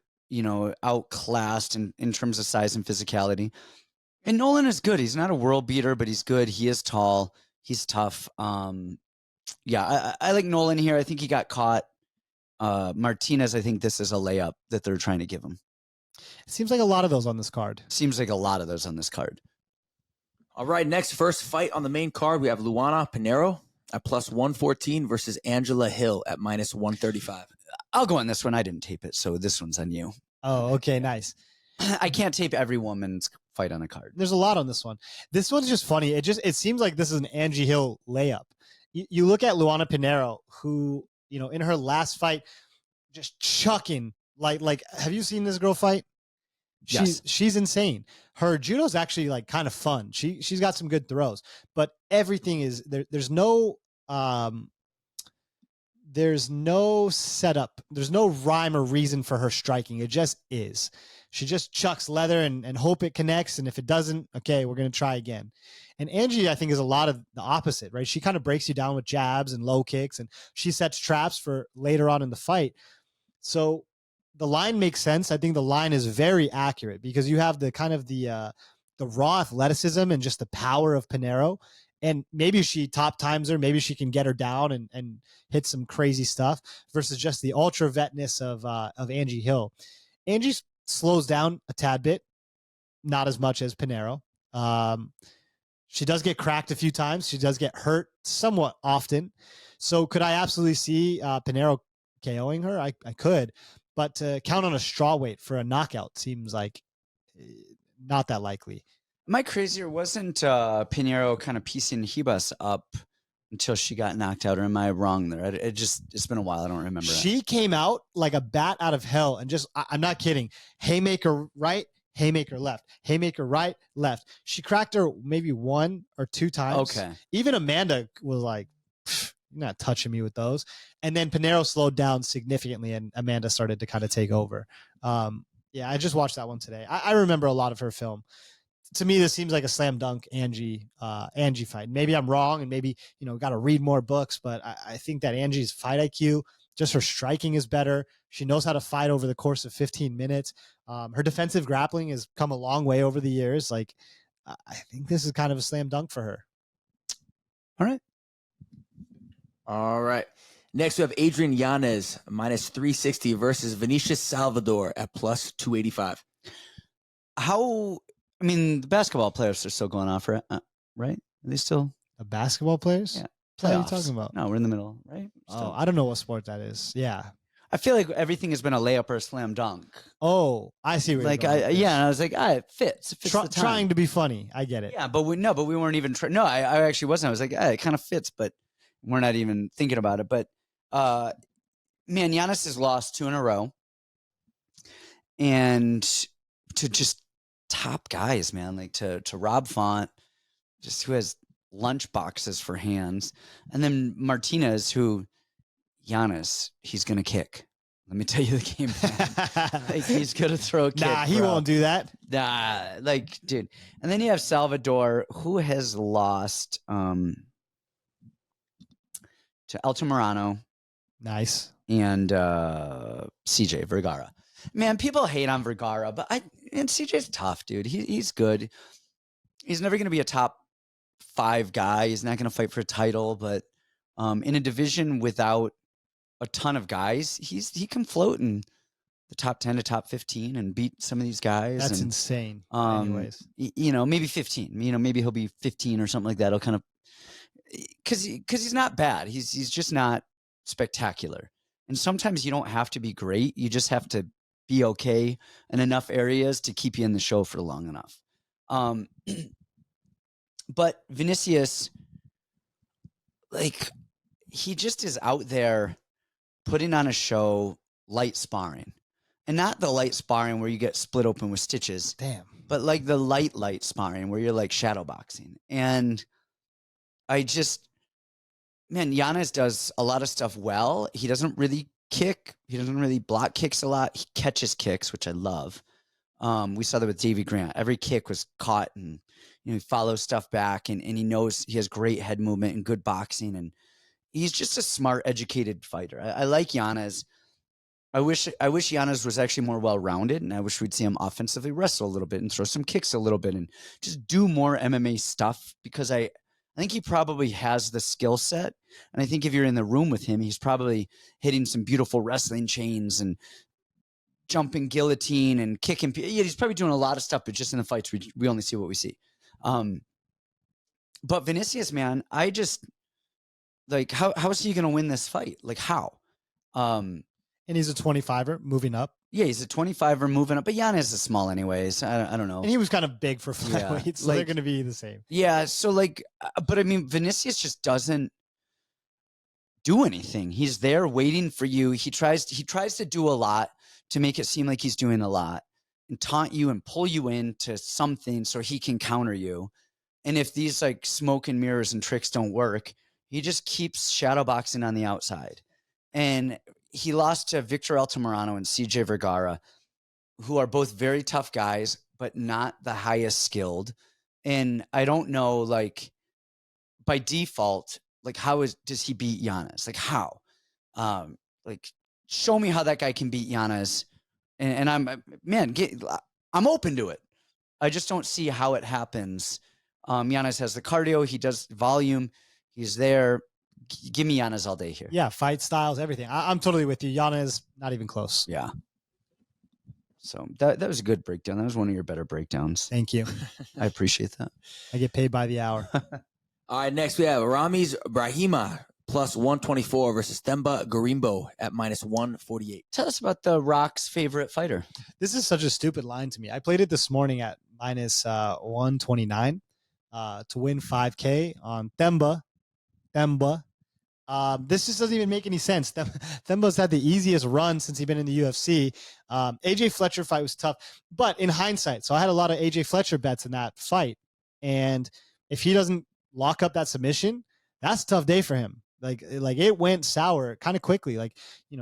outclassed in terms of size and physicality. And Nolan is good. He's not a world beater, but he's good. He is tall. He's tough. Yeah, I like Nolan here. I think he got caught. Martinez, I think this is a layup that they're trying to give him. It seems like a lot of those on this card. All right, next, first fight on the main card, we have Luana Pinheiro at plus 114 versus Angela Hill at minus 135. I'll go on this one. I didn't tape it, so this one's on you. Oh, okay, nice. I can't tape every woman's fight on a card. There's a lot on this one. This one's just funny. It seems like this is an Angie Hill layup. You look at Luana Pinheiro, who, in her last fight, just chucking like. Have you seen this girl fight? Yes. She's insane. Her judo's actually like kind of fun. She's got some good throws, but everything is there. There's no setup. There's no rhyme or reason for her striking. It just is. She just chucks leather and hope it connects. And if it doesn't, okay, we're going to try again. And Angie, I think, is a lot of the opposite, right? She kind of breaks you down with jabs and low kicks, and she sets traps for later on in the fight. So the line makes sense. I think the line is very accurate because you have the kind of the raw athleticism and just the power of Pinheiro. And maybe she top times her, maybe she can get her down and hit some crazy stuff versus just the ultra vetness of Angie Hill. Angie slows down a tad bit, not as much as Pinheiro. She does get cracked a few times. She does get hurt somewhat often. So could I absolutely see Pinheiro KOing her? I could, but to count on a straw weight for a knockout seems like not that likely. Am I crazy, or wasn't Pinheiro kind of piecing Ribas up until she got knocked out, or am I wrong there? It's been a while. I don't remember. She came out like a bat out of hell and just, I'm not kidding. Haymaker right, haymaker left, haymaker right, left. She cracked her maybe 1 or 2 times. Okay. Even Amanda was like, you're not touching me with those. And then Pinheiro slowed down significantly and Amanda started to kind of take over. Yeah, I just watched that one today. I remember a lot of her film. To me, this seems like a slam dunk Angie fight. Maybe I'm wrong, and maybe got to read more books. But I think that Angie's fight IQ, just her striking is better. She knows how to fight over the course of 15 minutes. Her defensive grappling has come a long way over the years. Like, I think this is kind of a slam dunk for her. All right. Next, we have Adrian Yanez minus 360 versus Vinicius Salvador at plus 285. The basketball players are still going off, right? Right? Are they still? The basketball players? Yeah. What are you talking about? No, we're in the middle, right? Oh, I don't know what sport that is. Yeah. I feel like everything has been a layup or a slam dunk. Oh, I see what Like you're going with this. and I was like, it fits. It fits the time. Trying to be funny. I get it. Yeah, but we weren't even trying. No, I actually wasn't. I was like, it kind of fits, but we're not even thinking about it. But man, Yanez has lost 2 in a row, and to just top guys, man, like to Rob Font, just who has lunch boxes for hands, and then Martinez, who Yanez, he's gonna kick. Let me tell you the game plan. Like, he's gonna throw a kick. Nah, he won't do that. Nah, like, dude. And then you have Salvador, who has lost to Altamirano. Nice. And CJ Vergara. Man, people hate on Vergara, but CJ's tough, dude. He's good. He's never gonna be a top 5 guy. He's not gonna fight for a title, but in a division without a ton of guys, he can float in the top 10 to top 15 and beat some of these guys. That's and, insane. Anyways, maybe 15. Maybe he'll be 15 or something like that. He'll kind of because he's not bad. He's just not spectacular. And sometimes you don't have to be great. You just have to be okay in enough areas to keep you in the show for long enough. But Vinicius, like, he just is out there putting on a show, light sparring. And not the light sparring where you get split open with stitches. Damn. But like the light sparring where you're like shadow boxing. And man, Yanez does a lot of stuff well. He doesn't really kick. He doesn't really block kicks a lot. He catches kicks, which I love. We saw that with Davey Grant. Every kick was caught, and he follows stuff back, and he knows he has great head movement and good boxing, and he's just a smart, educated fighter. I like Yanez. I wish Yanez was actually more well-rounded, and I wish we'd see him offensively wrestle a little bit and throw some kicks a little bit and just do more MMA stuff, because I think he probably has the skill set. And I think if you're in the room with him, he's probably hitting some beautiful wrestling chains and jumping guillotine and kicking. Yeah, he's probably doing a lot of stuff, but just in the fights, we only see what we see. But Vinicius, man, I just like, how is he going to win this fight? Like, how? And he's a 25er moving up. Yeah, he's a 25er moving up, but Yanez is small anyways. I don't know. And he was kind of big for flyweight, so they're going to be the same. Yeah, so like, but I mean, Vinicius just doesn't do anything. He's there waiting for you. He tries to do a lot to make it seem like he's doing a lot and taunt you and pull you into something so he can counter you. And if these like smoke and mirrors and tricks don't work, he just keeps shadow boxing on the outside. And he lost to Victor Altamirano and CJ Vergara, who are both very tough guys, but not the highest skilled. And I don't know, like, by default, like, does he beat Yanez? Like, how? Like, show me how that guy can beat Yanez. And I'm open to it. I just don't see how it happens. Yanez has the cardio. He does volume. He's there. Give me Yanez all day here. Yeah, fight styles, everything. I'm totally with you. Yanez, not even close. Yeah. So that was a good breakdown. That was one of your better breakdowns. Thank you. I appreciate that. I get paid by the hour. All right, next we have Ramiz Brahimaj plus 124 versus Themba Gorimbo at minus 148. Tell us about the Rock's favorite fighter. This is such a stupid line to me. I played it this morning at minus 129 to win 5K on Themba. This just doesn't even make any sense. Themba's had the easiest run since he's been in the UFC. AJ Fletcher fight was tough, but in hindsight, so I had a lot of AJ Fletcher bets in that fight. And if he doesn't lock up that submission, that's a tough day for him. Like it went sour kind of quickly,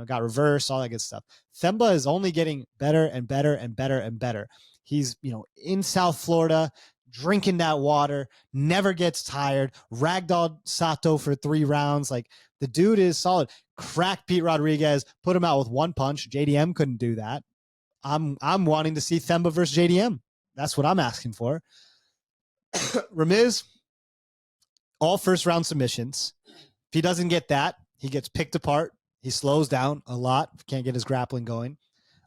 got reversed, all that good stuff. Themba is only getting better and better and better and better. He's, in South Florida, drinking that water, never gets tired, ragdolled Sato for 3 rounds. Like, the dude is solid. Cracked Pete Rodriguez, put him out with 1 punch. JDM couldn't do that. I'm wanting to see Themba versus JDM. That's what I'm asking for. Ramiz, all first round submissions. If he doesn't get that, he gets picked apart. He slows down a lot. Can't get his grappling going.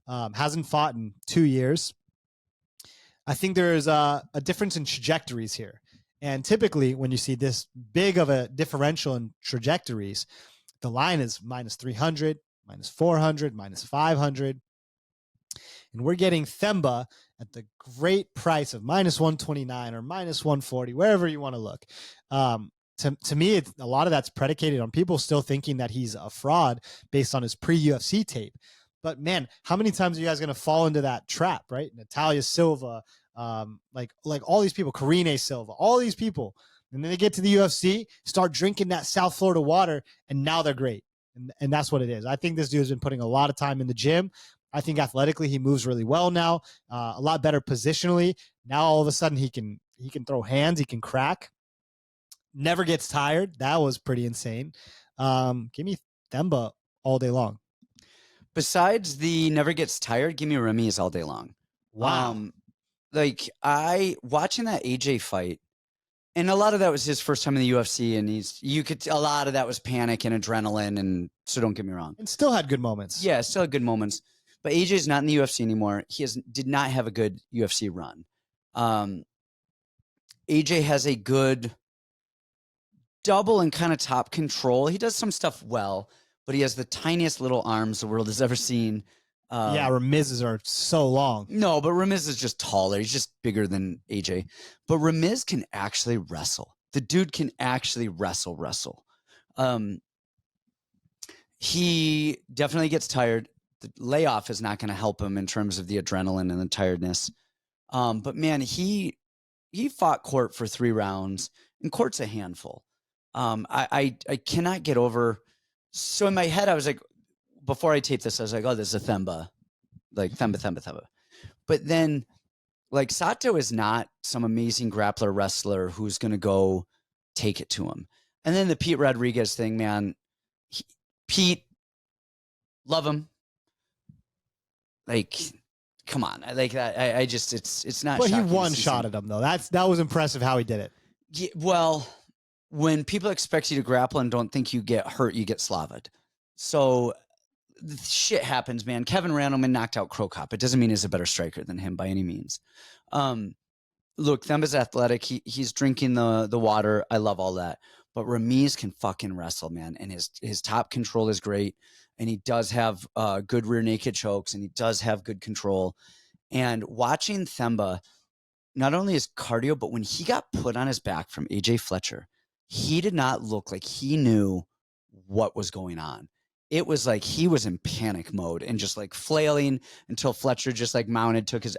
Hasn't fought in 2 years. I think there is a difference in trajectories here. And typically when you see this big of a differential in trajectories, the line is minus 300, minus 400, minus 500. And we're getting Themba at the great price of minus 129 or minus 140, wherever you want to look. To me, a lot of that's predicated on people still thinking that he's a fraud based on his pre-UFC tape. But man, how many times are you guys going to fall into that trap, right? Natalia Silva, like all these people, Karine Silva, all these people. And then they get to the UFC, start drinking that South Florida water, and now they're great. And that's what it is. I think this dude has been putting a lot of time in the gym. I think athletically he moves really well now, a lot better positionally. Now all of a sudden he can throw hands, he can crack. Never gets tired. That was pretty insane. Give me Themba all day long. Besides the never gets tired, give me Ramiz all day long. Wow. Like watching that AJ fight, and a lot of that was his first time in the UFC, and a lot of that was panic and adrenaline, and so don't get me wrong. And still had good moments. Yeah, still had good moments. But AJ's not in the UFC anymore. He did not have a good UFC run. AJ has a good double and kind of top control. He does some stuff well, but he has the tiniest little arms the world has ever seen. Yeah, Ramiz's are so long. No, but Ramiz is just taller. He's just bigger than AJ. But Ramiz can actually wrestle. The dude can actually wrestle. He definitely gets tired. The layoff is not going to help him in terms of the adrenaline and the tiredness. But man, he fought Court for 3 rounds, and Court's a handful. I cannot get over. So in my head, I was like, before I taped this, I was like, oh, this is a Themba, like Themba. But then, like, Sato is not some amazing grappler wrestler who's going to go take it to him. And then the Pete Rodriguez thing, man, Pete, love him. Like, come on, like that. I just, it's not. But he one-shotted him though. That was impressive how he did it. Yeah, well, when people expect you to grapple and don't think you get hurt, you get slaved. So shit happens, man. Kevin Randleman knocked out Crow Cop. It doesn't mean he's a better striker than him by any means. Look, Themba's athletic. He's drinking the water. I love all that. But Ramiz can fucking wrestle, man. And his top control is great. And he does have good rear naked chokes, and he does have good control. And watching Themba, not only his cardio, but when he got put on his back from AJ Fletcher, he did not look like he knew what was going on. It was like he was in panic mode and just like flailing until Fletcher just like mounted, took his,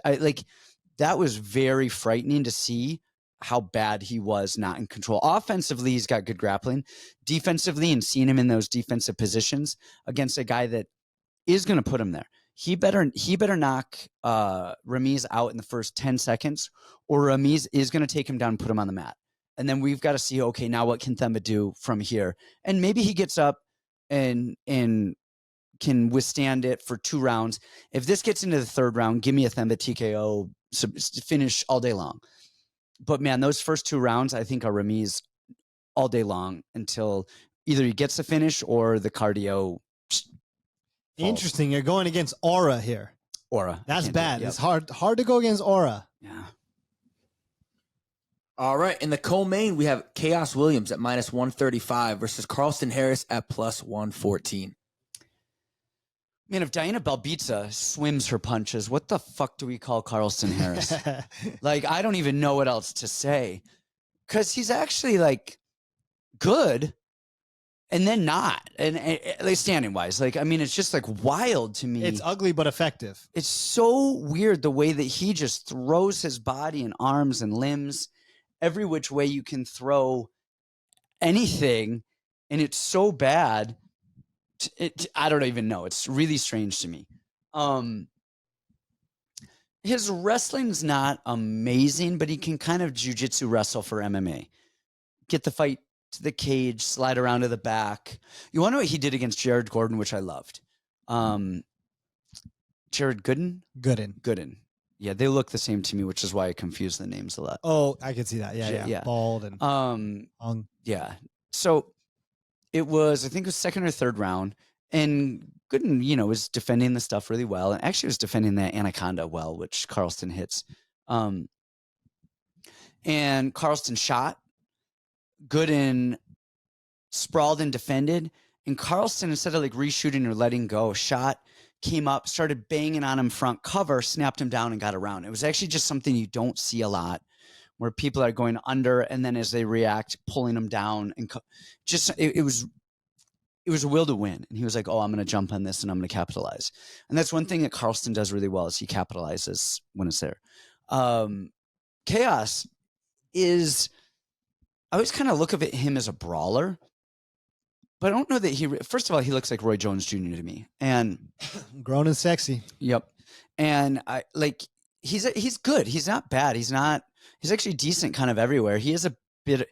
that was very frightening to see how bad he was not in control. Offensively, he's got good grappling. Defensively, and seeing him in those defensive positions against a guy that is going to put him there. He better knock Ramiz out in the first 10 seconds, or Ramiz is going to take him down and put him on the mat. And then we've got to see, okay, now what can Themba do from here? And maybe he gets up and can withstand it for 2 rounds. If this gets into the 3rd round, give me a Themba TKO finish all day long. But man, those first 2 rounds, I think, are Ramiz all day long until either he gets the finish or the cardio. Interesting. You're going against Aura here. Aura. That's bad. Yep. It's hard to go against Aura. Yeah. All right. In the co-main, we have Khaos Williams at minus 135 versus Carlston Harris at plus 114. Man, if Diana Belbitsa swims her punches, what the fuck do we call Carlston Harris? Like, I don't even know what else to say. Because he's actually, like, good and then not. And like, standing-wise. Like, I mean, it's just, like, wild to me. It's ugly but effective. It's so weird the way that he just throws his body and arms and limbs every which way you can throw anything. And it's so bad. I don't even know. It's really strange to me. His wrestling's not amazing, but he can kind of jiu-jitsu wrestle for MMA. Get the fight to the cage, slide around to the back. You want to know what he did against Jared Gordon, which I loved? Jared Gooden? Gooden. Yeah, they look the same to me, which is why I confuse the names a lot. Oh, I can see that. Yeah. Bald and hung. Yeah. So it was, I think it was 2nd or 3rd round, and Gooden, was defending the stuff really well, and actually was defending that anaconda well, which Carlston hits. And Carlston shot. Gooden sprawled and defended, And Carlston, instead of like reshooting or letting go, shot, came up, started banging on him front cover, snapped him down and got around. It was actually just something you don't see a lot, where people are going under and then as they react, pulling them down. And it was a will to win. And he was like, oh, I'm going to jump on this and I'm going to capitalize. And that's one thing that Carlston does really well, is he capitalizes when it's there. Khaos is, I always kind of look at him as a brawler, but I don't know that first of all, he looks like Roy Jones Jr. to me. And grown and sexy. Yep. And he's good. He's not bad. He's actually decent kind of everywhere. He's a bit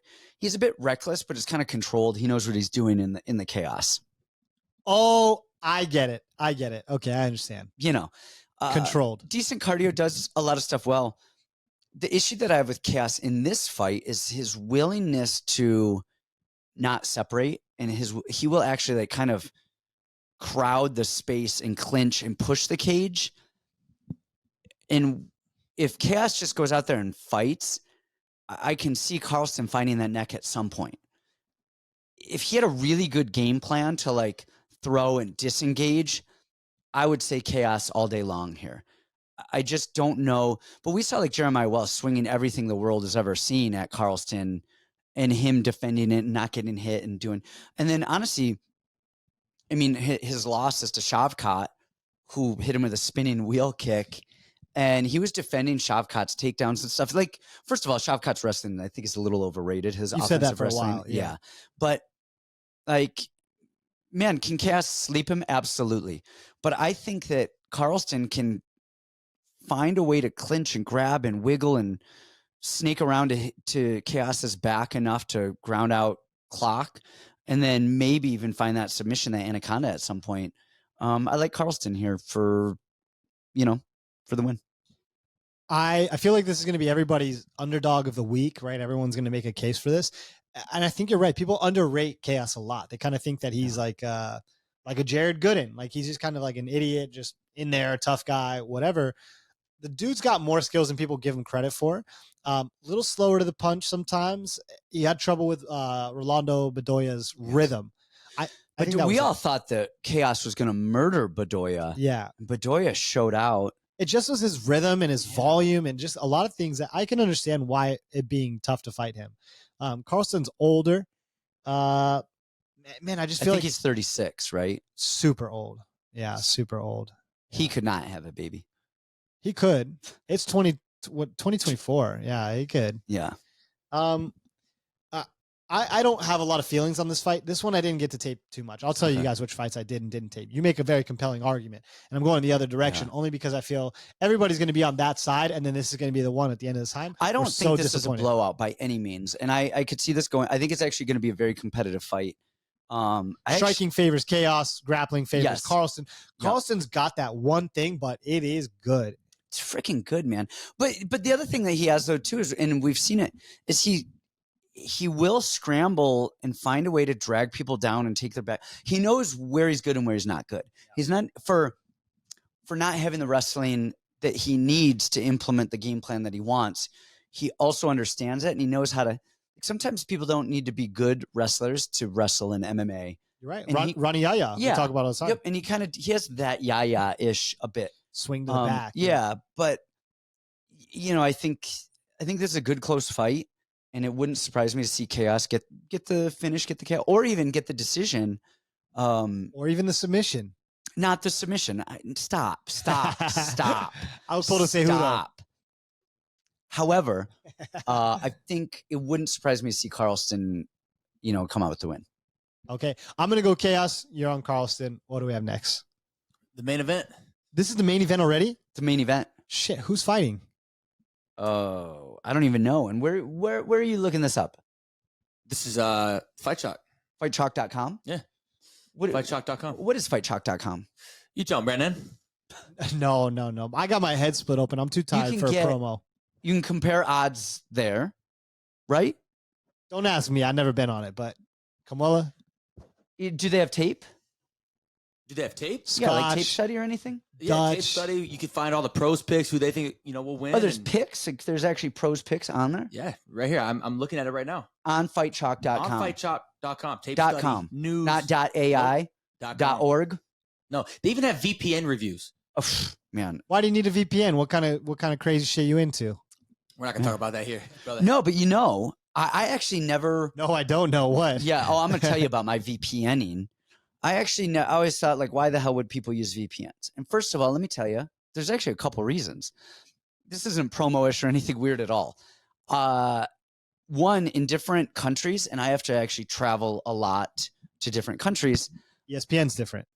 reckless, but it's kind of controlled. He knows what he's doing in the chaos. Oh, I get it. Okay, I understand. Controlled. Decent cardio, does a lot of stuff well. The issue that I have with Khaos in this fight is his willingness to not separate, and he will actually like kind of crowd the space and clinch and push the cage. And if Khaos just goes out there and fights, I can see Carlston finding that neck at some point. If he had a really good game plan to like throw and disengage, I would say Khaos all day long here. I just don't know. But we saw like Jeremiah Wells swinging everything the world has ever seen at Carlston, and him defending it and not getting hit and doing. And then honestly, I mean, his loss is to Shavkat, who hit him with a spinning wheel kick. And he was defending Shavkat's takedowns and stuff. Like, first of all, Shavkat's wrestling, I think, is a little overrated. His offensive said that for wrestling, a while, yeah. But like, man, can Khaos sleep him? Absolutely. But I think that Carlston can find a way to clinch and grab and wiggle and snake around to Khaos's back enough to ground out clock, and then maybe even find that submission, that anaconda at some point. I like Carlston here for the win. I feel like this is going to be everybody's underdog of the week, right? Everyone's going to make a case for this. And I think you're right. People underrate Khaos a lot. They kind of think that he's like a Jared Gooden. Like he's just kind of like an idiot, just in there, tough guy, whatever. The dude's got more skills than people give him credit for. A little slower to the punch sometimes. He had trouble with Rolando Bedoya's rhythm. But we all thought that Khaos was going to murder Bedoya. Yeah. Bedoya showed out. It just was his rhythm and his volume and just a lot of things that I can understand why it being tough to fight him. Carlston's older. Man, I feel like he's 36, right? Super old. Yeah, super old. He could not have a baby. He could. It's 2024. Yeah, he could. Yeah. I don't have a lot of feelings on this fight. This one I didn't get to tape too much. I'll tell you guys which fights I did and didn't tape. You make a very compelling argument, and I'm going the other direction only because I feel everybody's going to be on that side, and then this is going to be the one at the end of the time. I don't think this is a blowout by any means, and I could see this going. I think it's actually going to be a very competitive fight. Striking favors Khaos, grappling favors Carlston. Carlston's got that one thing, but it is good. It's freaking good, man. But the other thing that he has though too is, and we've seen it, is he will scramble and find a way to drag people down and take their back. He knows where he's good and where he's not good. He's not for not having the wrestling that he needs to implement the game plan that he wants. He also understands it, and he knows how to. Sometimes people don't need to be good wrestlers to wrestle in MMA. You're right. Ronnie Yaya. Yeah. We talk about all the time. Yep. And he has that Yaya-ish a bit. Swing to the back. Yeah. But I think this is a good close fight. And it wouldn't surprise me to see Khaos get the finish, get the KO, or even get the decision. Or even the submission. Not the submission. Stop. I was told to say stop. Who though. However, I think it wouldn't surprise me to see Carlston, come out with the win. Okay. I'm going to go Khaos. You're on Carlston. What do we have next? The main event. This is the main event already? The main event. Shit. Who's fighting? Oh, I don't even know. And where are you looking this up? This is Fight Chalk. FightChalk.com? Yeah. FightChalk.com. What is FightChalk.com? You tell him, Brandon. No. I got my head split open. I'm too tired for a promo. You can compare odds there, right? Don't ask me. I've never been on it, but Kamala? Do they have tape? Do they have tape? Scotch. Yeah, like tape study or anything? Yeah, tape study. You can find all the pros picks, who they think will win. Oh, there's picks. There's actually pros picks on there. Yeah, right here. I'm looking at it right now on FightChalk.com. On FightChalk. .com. Tape Dot study, .com. news. Not .ai. .com. .org. No, they even have VPN reviews. Oh, man. Why do you need a VPN? What kind of crazy shit you into? We're not gonna talk about that here, brother. No, but I actually never. No, I don't know what. Yeah. Oh, I'm gonna tell you about my VPNing. I always thought, like, why the hell would people use VPNs? And first of all, let me tell you, there's actually a couple reasons. This isn't promo-ish or anything weird at all. One, in different countries, and I have to actually travel a lot to different countries. ESPN's different.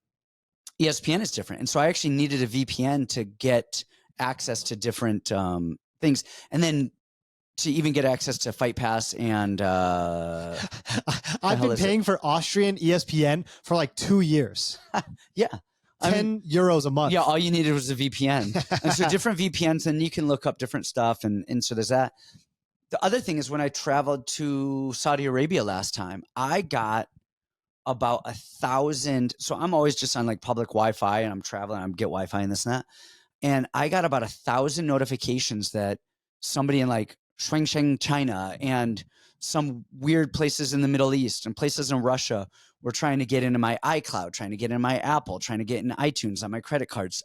ESPN is different. And so I actually needed a VPN to get access to different things. And then to even get access to Fight Pass and I've been paying for Austrian ESPN for like 2 years. Yeah. 10 euros a month. Yeah, all you needed was a VPN. And so different VPNs, and you can look up different stuff. And so there's that. The other thing is when I traveled to Saudi Arabia last time, I got about 1,000. So I'm always just on like public Wi-Fi, and I'm traveling, I'm get Wi-Fi and this and that. And I got about 1,000 notifications that somebody in like Shuangsheng, China, and some weird places in the Middle East and places in Russia were trying to get into my iCloud, trying to get into my Apple, trying to get in iTunes on my credit cards.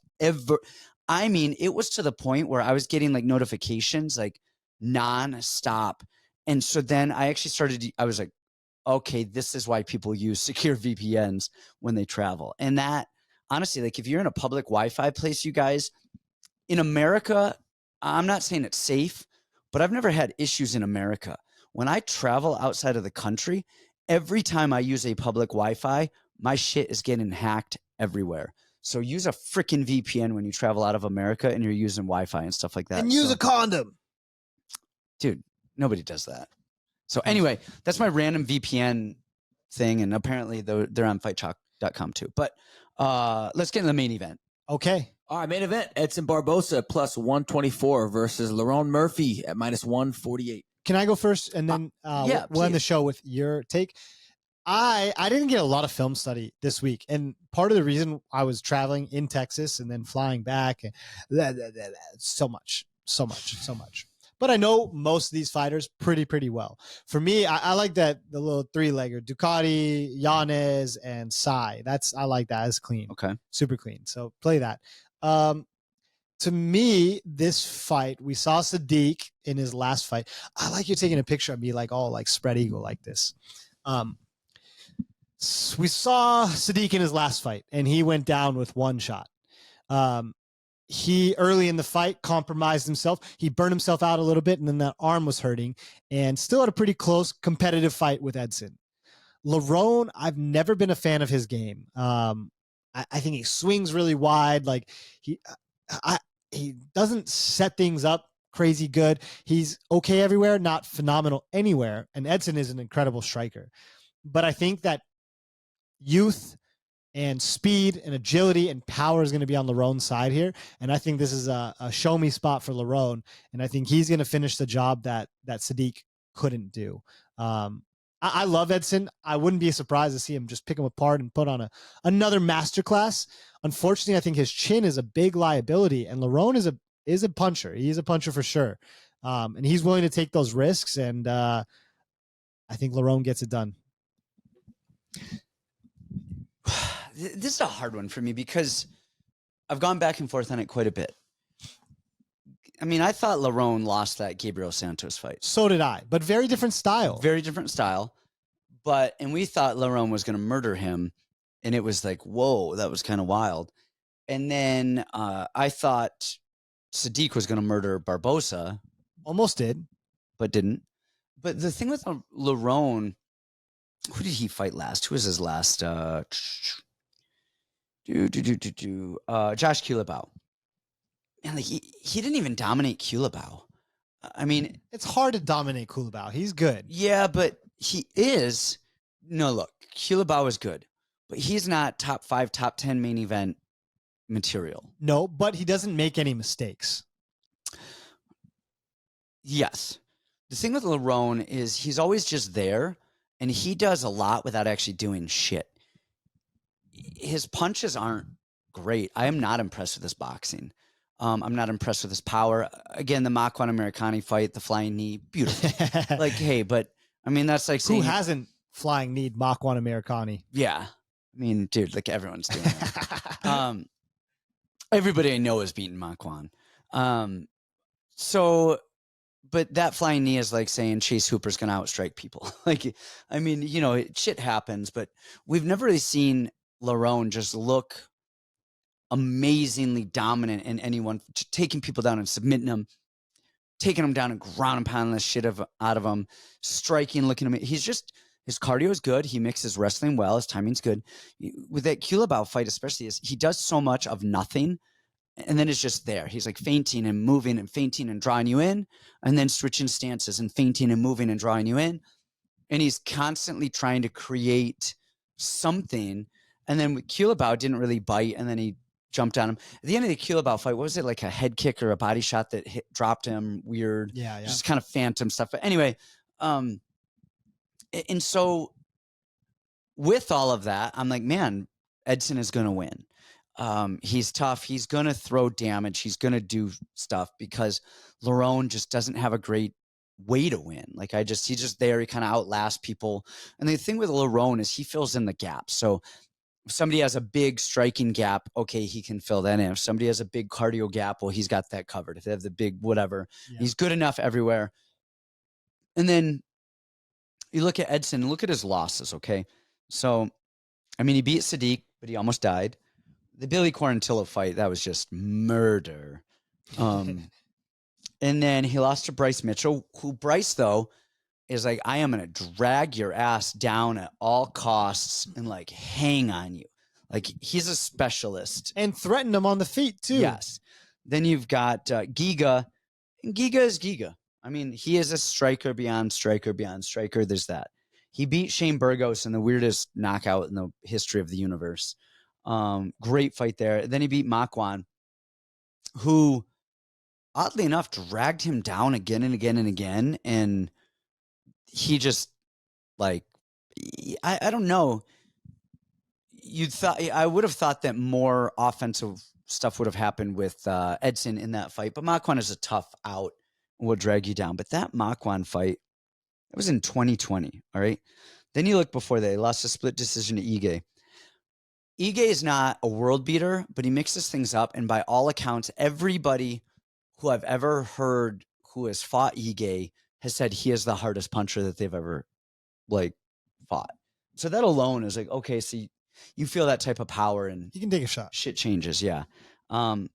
I mean, it was to the point where I was getting like notifications like non-stop. And so then I was like, okay, this is why people use secure VPNs when they travel. And that, honestly, like if you're in a public Wi-Fi place, you guys, in America, I'm not saying it's safe, but I've never had issues in America. When I travel outside of the country, every time I use a public Wi-Fi, my shit is getting hacked everywhere. So use a freaking VPN when you travel out of America and you're using Wi-Fi and stuff like that. And use a condom. Dude, nobody does that. So anyway, that's my random VPN thing. And apparently they're on fightchalk.com too. But let's get into the main event. Okay. All right, main event. Edson Barboza plus 124 versus Lerone Murphy at minus 148. Can I go first? And then yeah, we'll end the please. show with your take. I didn't get a lot of film study this week. And part of the reason I was traveling in Texas and then flying back, and so much. But I know most of these fighters pretty well. For me, I like the little three-legger, Ducote, Yanez, and Sai. I like that. It's clean. Okay. Super clean. So play that. To me, this fight, we saw Sadiq in his last fight. I like you taking a picture of me like all like spread eagle like this. We saw Sadiq in his last fight, and he went down with one shot. He early in the fight compromised himself. He burned himself out a little bit, and then that arm was hurting, and still had a pretty close competitive fight with Edson. Lerone, I've never been a fan of his game. I think he swings really wide. Like he doesn't set things up crazy good. He's okay everywhere, not phenomenal anywhere. And Edson is an incredible striker. But I think that youth and speed and agility and power is going to be on Lerone's side here. And I think this is a show me spot for Lerone. And I think he's going to finish the job that Sadiq couldn't do. I love Edson. I wouldn't be surprised to see him just pick him apart and put on another masterclass. Unfortunately, I think his chin is a big liability, and Lerone is a puncher. He's a puncher for sure. And he's willing to take those risks. And I think Lerone gets it done. This is a hard one for me because I've gone back and forth on it quite a bit. I mean, I thought Lerone lost that Gabriel Santos fight. So did I, but very different style. Very different style. And we thought Lerone was going to murder him. And it was like, whoa, that was kind of wild. And then I thought Sadiq was going to murder Barboza. Almost did. But didn't. But the thing with Lerone, who did he fight last? Who was his last? Josh Culibao. Man, like he didn't even dominate Culibao. I mean, it's hard to dominate Culibao. He's good. Yeah, but he is. No, look, Culibao is good, but he's not top 5, top 10 main event material. No, but he doesn't make any mistakes. Yes. The thing with Lerone is he's always just there, and he does a lot without actually doing shit. His punches aren't great. I am not impressed with his boxing. I'm not impressed with his power. Again, the Makwan Americani fight, the flying knee, beautiful. Like, hey, but I mean, that's like saying who hasn't flying knee Mach 1 Americani. Yeah. I mean, dude, like everyone's doing that. Everybody I know is beating Mach 1. So, but that flying knee is like saying Chase Hooper's going to outstrike people. Like, I mean, you know, shit happens, but we've never really seen Lerone just look amazingly dominant in anyone, taking people down and submitting them, taking them down and ground and pounding the shit out of them, striking, looking at him. He's just, his cardio is good. He mixes wrestling well. His timing's good. With that Culibao fight, especially, is he does so much of nothing, and then it's just there. He's like feinting and moving and feinting and drawing you in, and then switching stances and feinting and moving and drawing you in. And he's constantly trying to create something. And then with Culibao didn't really bite, and then he jumped on him. At the end of the Culibao fight, what was it, like a head kick or a body shot that dropped him weird? Yeah. Just kind of phantom stuff. But anyway, and so with all of that, I'm like, man, Edson is going to win. He's tough. He's going to throw damage. He's going to do stuff because Lerone just doesn't have a great way to win. Like he's just there. He kind of outlasts people. And the thing with Lerone is he fills in the gaps. So if somebody has a big striking gap, okay, he can fill that in. If somebody has a big cardio gap, well, he's got that covered. If they have the big whatever, he's good enough everywhere. And then you look at Edson, look at his losses, okay? So, I mean, he beat Sadiq, but he almost died. The Billy Quarantillo fight, that was just murder. And then he lost to Bryce Mitchell, who Bryce, though, is like, I am going to drag your ass down at all costs and like hang on you. Like he's a specialist. And threatened him on the feet too. Yes. Then you've got Giga. And Giga is Giga. I mean, he is a striker beyond striker beyond striker. There's that. He beat Shane Burgos in the weirdest knockout in the history of the universe. Great fight there. Then he beat Mach 1, who oddly enough dragged him down again and again and again. And he just like, I don't know. I would have thought that more offensive stuff would have happened with Edson in that fight, but Mach 1 is a tough out and will drag you down. But that Mach 1 fight, it was in 2020. All right. Then you look before they lost a split decision to Ige. Ige is not a world beater, but he mixes things up. And by all accounts, everybody who I've ever heard who has fought Ige has said he is the hardest puncher that they've ever like fought. So that alone is like, okay, so you feel that type of power and he can take a shot. Shit changes. Yeah. Paul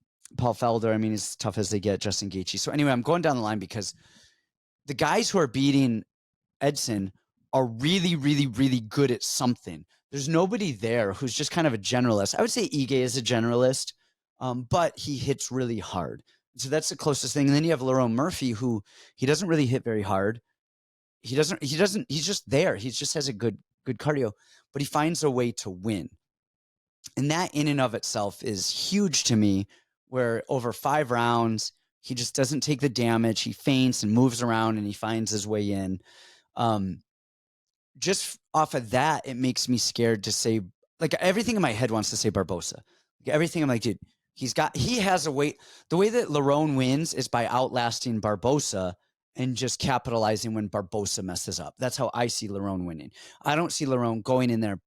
Felder, I mean, he's tough as they get. Justin Gaethje. So anyway, I'm going down the line because the guys who are beating Edson are really, really, really good at something. There's nobody there who's just kind of a generalist. I would say Ige is a generalist, but he hits really hard. So that's the closest thing. And then you have Lerone Murphy, who he doesn't really hit very hard. He's just there. He just has a good cardio, but he finds a way to win. And that in and of itself is huge to me, where over 5 rounds, he just doesn't take the damage. He feints and moves around and he finds his way in. Just off of that, it makes me scared to say, like, everything in my head wants to say Barboza. Like, everything I'm like, dude, he has a way. The way that Lerone wins is by outlasting Barboza and just capitalizing when Barboza messes up. That's how I see Lerone winning. I don't see Lerone going in there,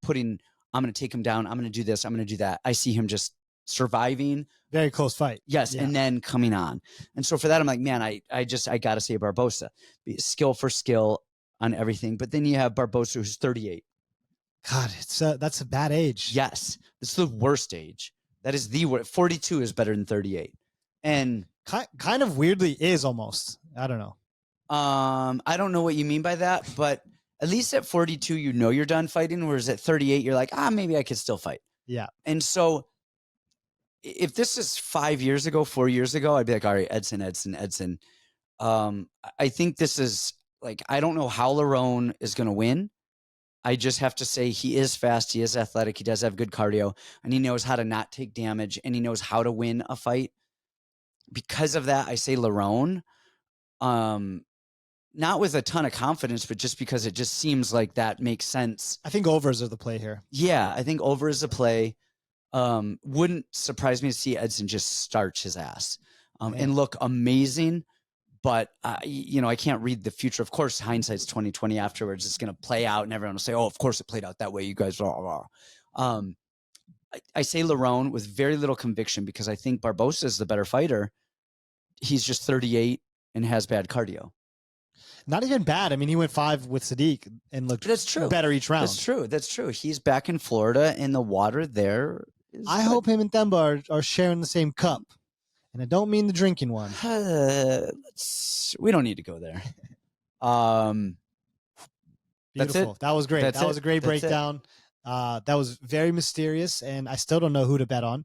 I'm going to take him down. I'm going to do this. I'm going to do that. I see him just surviving. Very close fight. Yes. Yeah. And then coming on. And so for that, I'm like, man, I got to say Barboza. Skill for skill on everything. But then you have Barboza, who's 38. God, that's a bad age. Yes. It's the worst age. That is the worst. 42 is better than 38. And kind of weirdly is almost. I don't know. I don't know what you mean by that, but at least at 42, you know you're done fighting, whereas at 38, you're like, maybe I could still fight. Yeah. And so if this is 4 years ago, I'd be like, all right, Edson. I think this is like, I don't know how Lerone is going to win. I just have to say he is fast. He is athletic. He does have good cardio, and he knows how to not take damage, and he knows how to win a fight. Because of that, I say Lerone. Not with a ton of confidence, but just because it just seems like that makes sense. I think overs are the play here. Yeah, I think over is a play. Wouldn't surprise me to see Edson just starch his ass and look amazing. but I can't read the future. Of course, hindsight's 2020. Afterwards, it's going to play out, and everyone will say, "Oh, of course it played out that way." You guys, I say Lerone with very little conviction because I think Barboza is the better fighter. He's just 38 and has bad cardio. Not even bad. I mean, he went 5 with Sadiq and looked better each round. That's true. He's back in Florida, and the water there is I hope him and Themba are sharing the same cup. And I don't mean the drinking one. We don't need to go there. Beautiful. That was great. That was a great breakdown. That was very mysterious, and I still don't know who to bet on.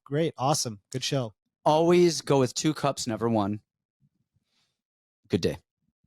Great. Awesome. Good show. Always go with 2 cups, never 1. Good day.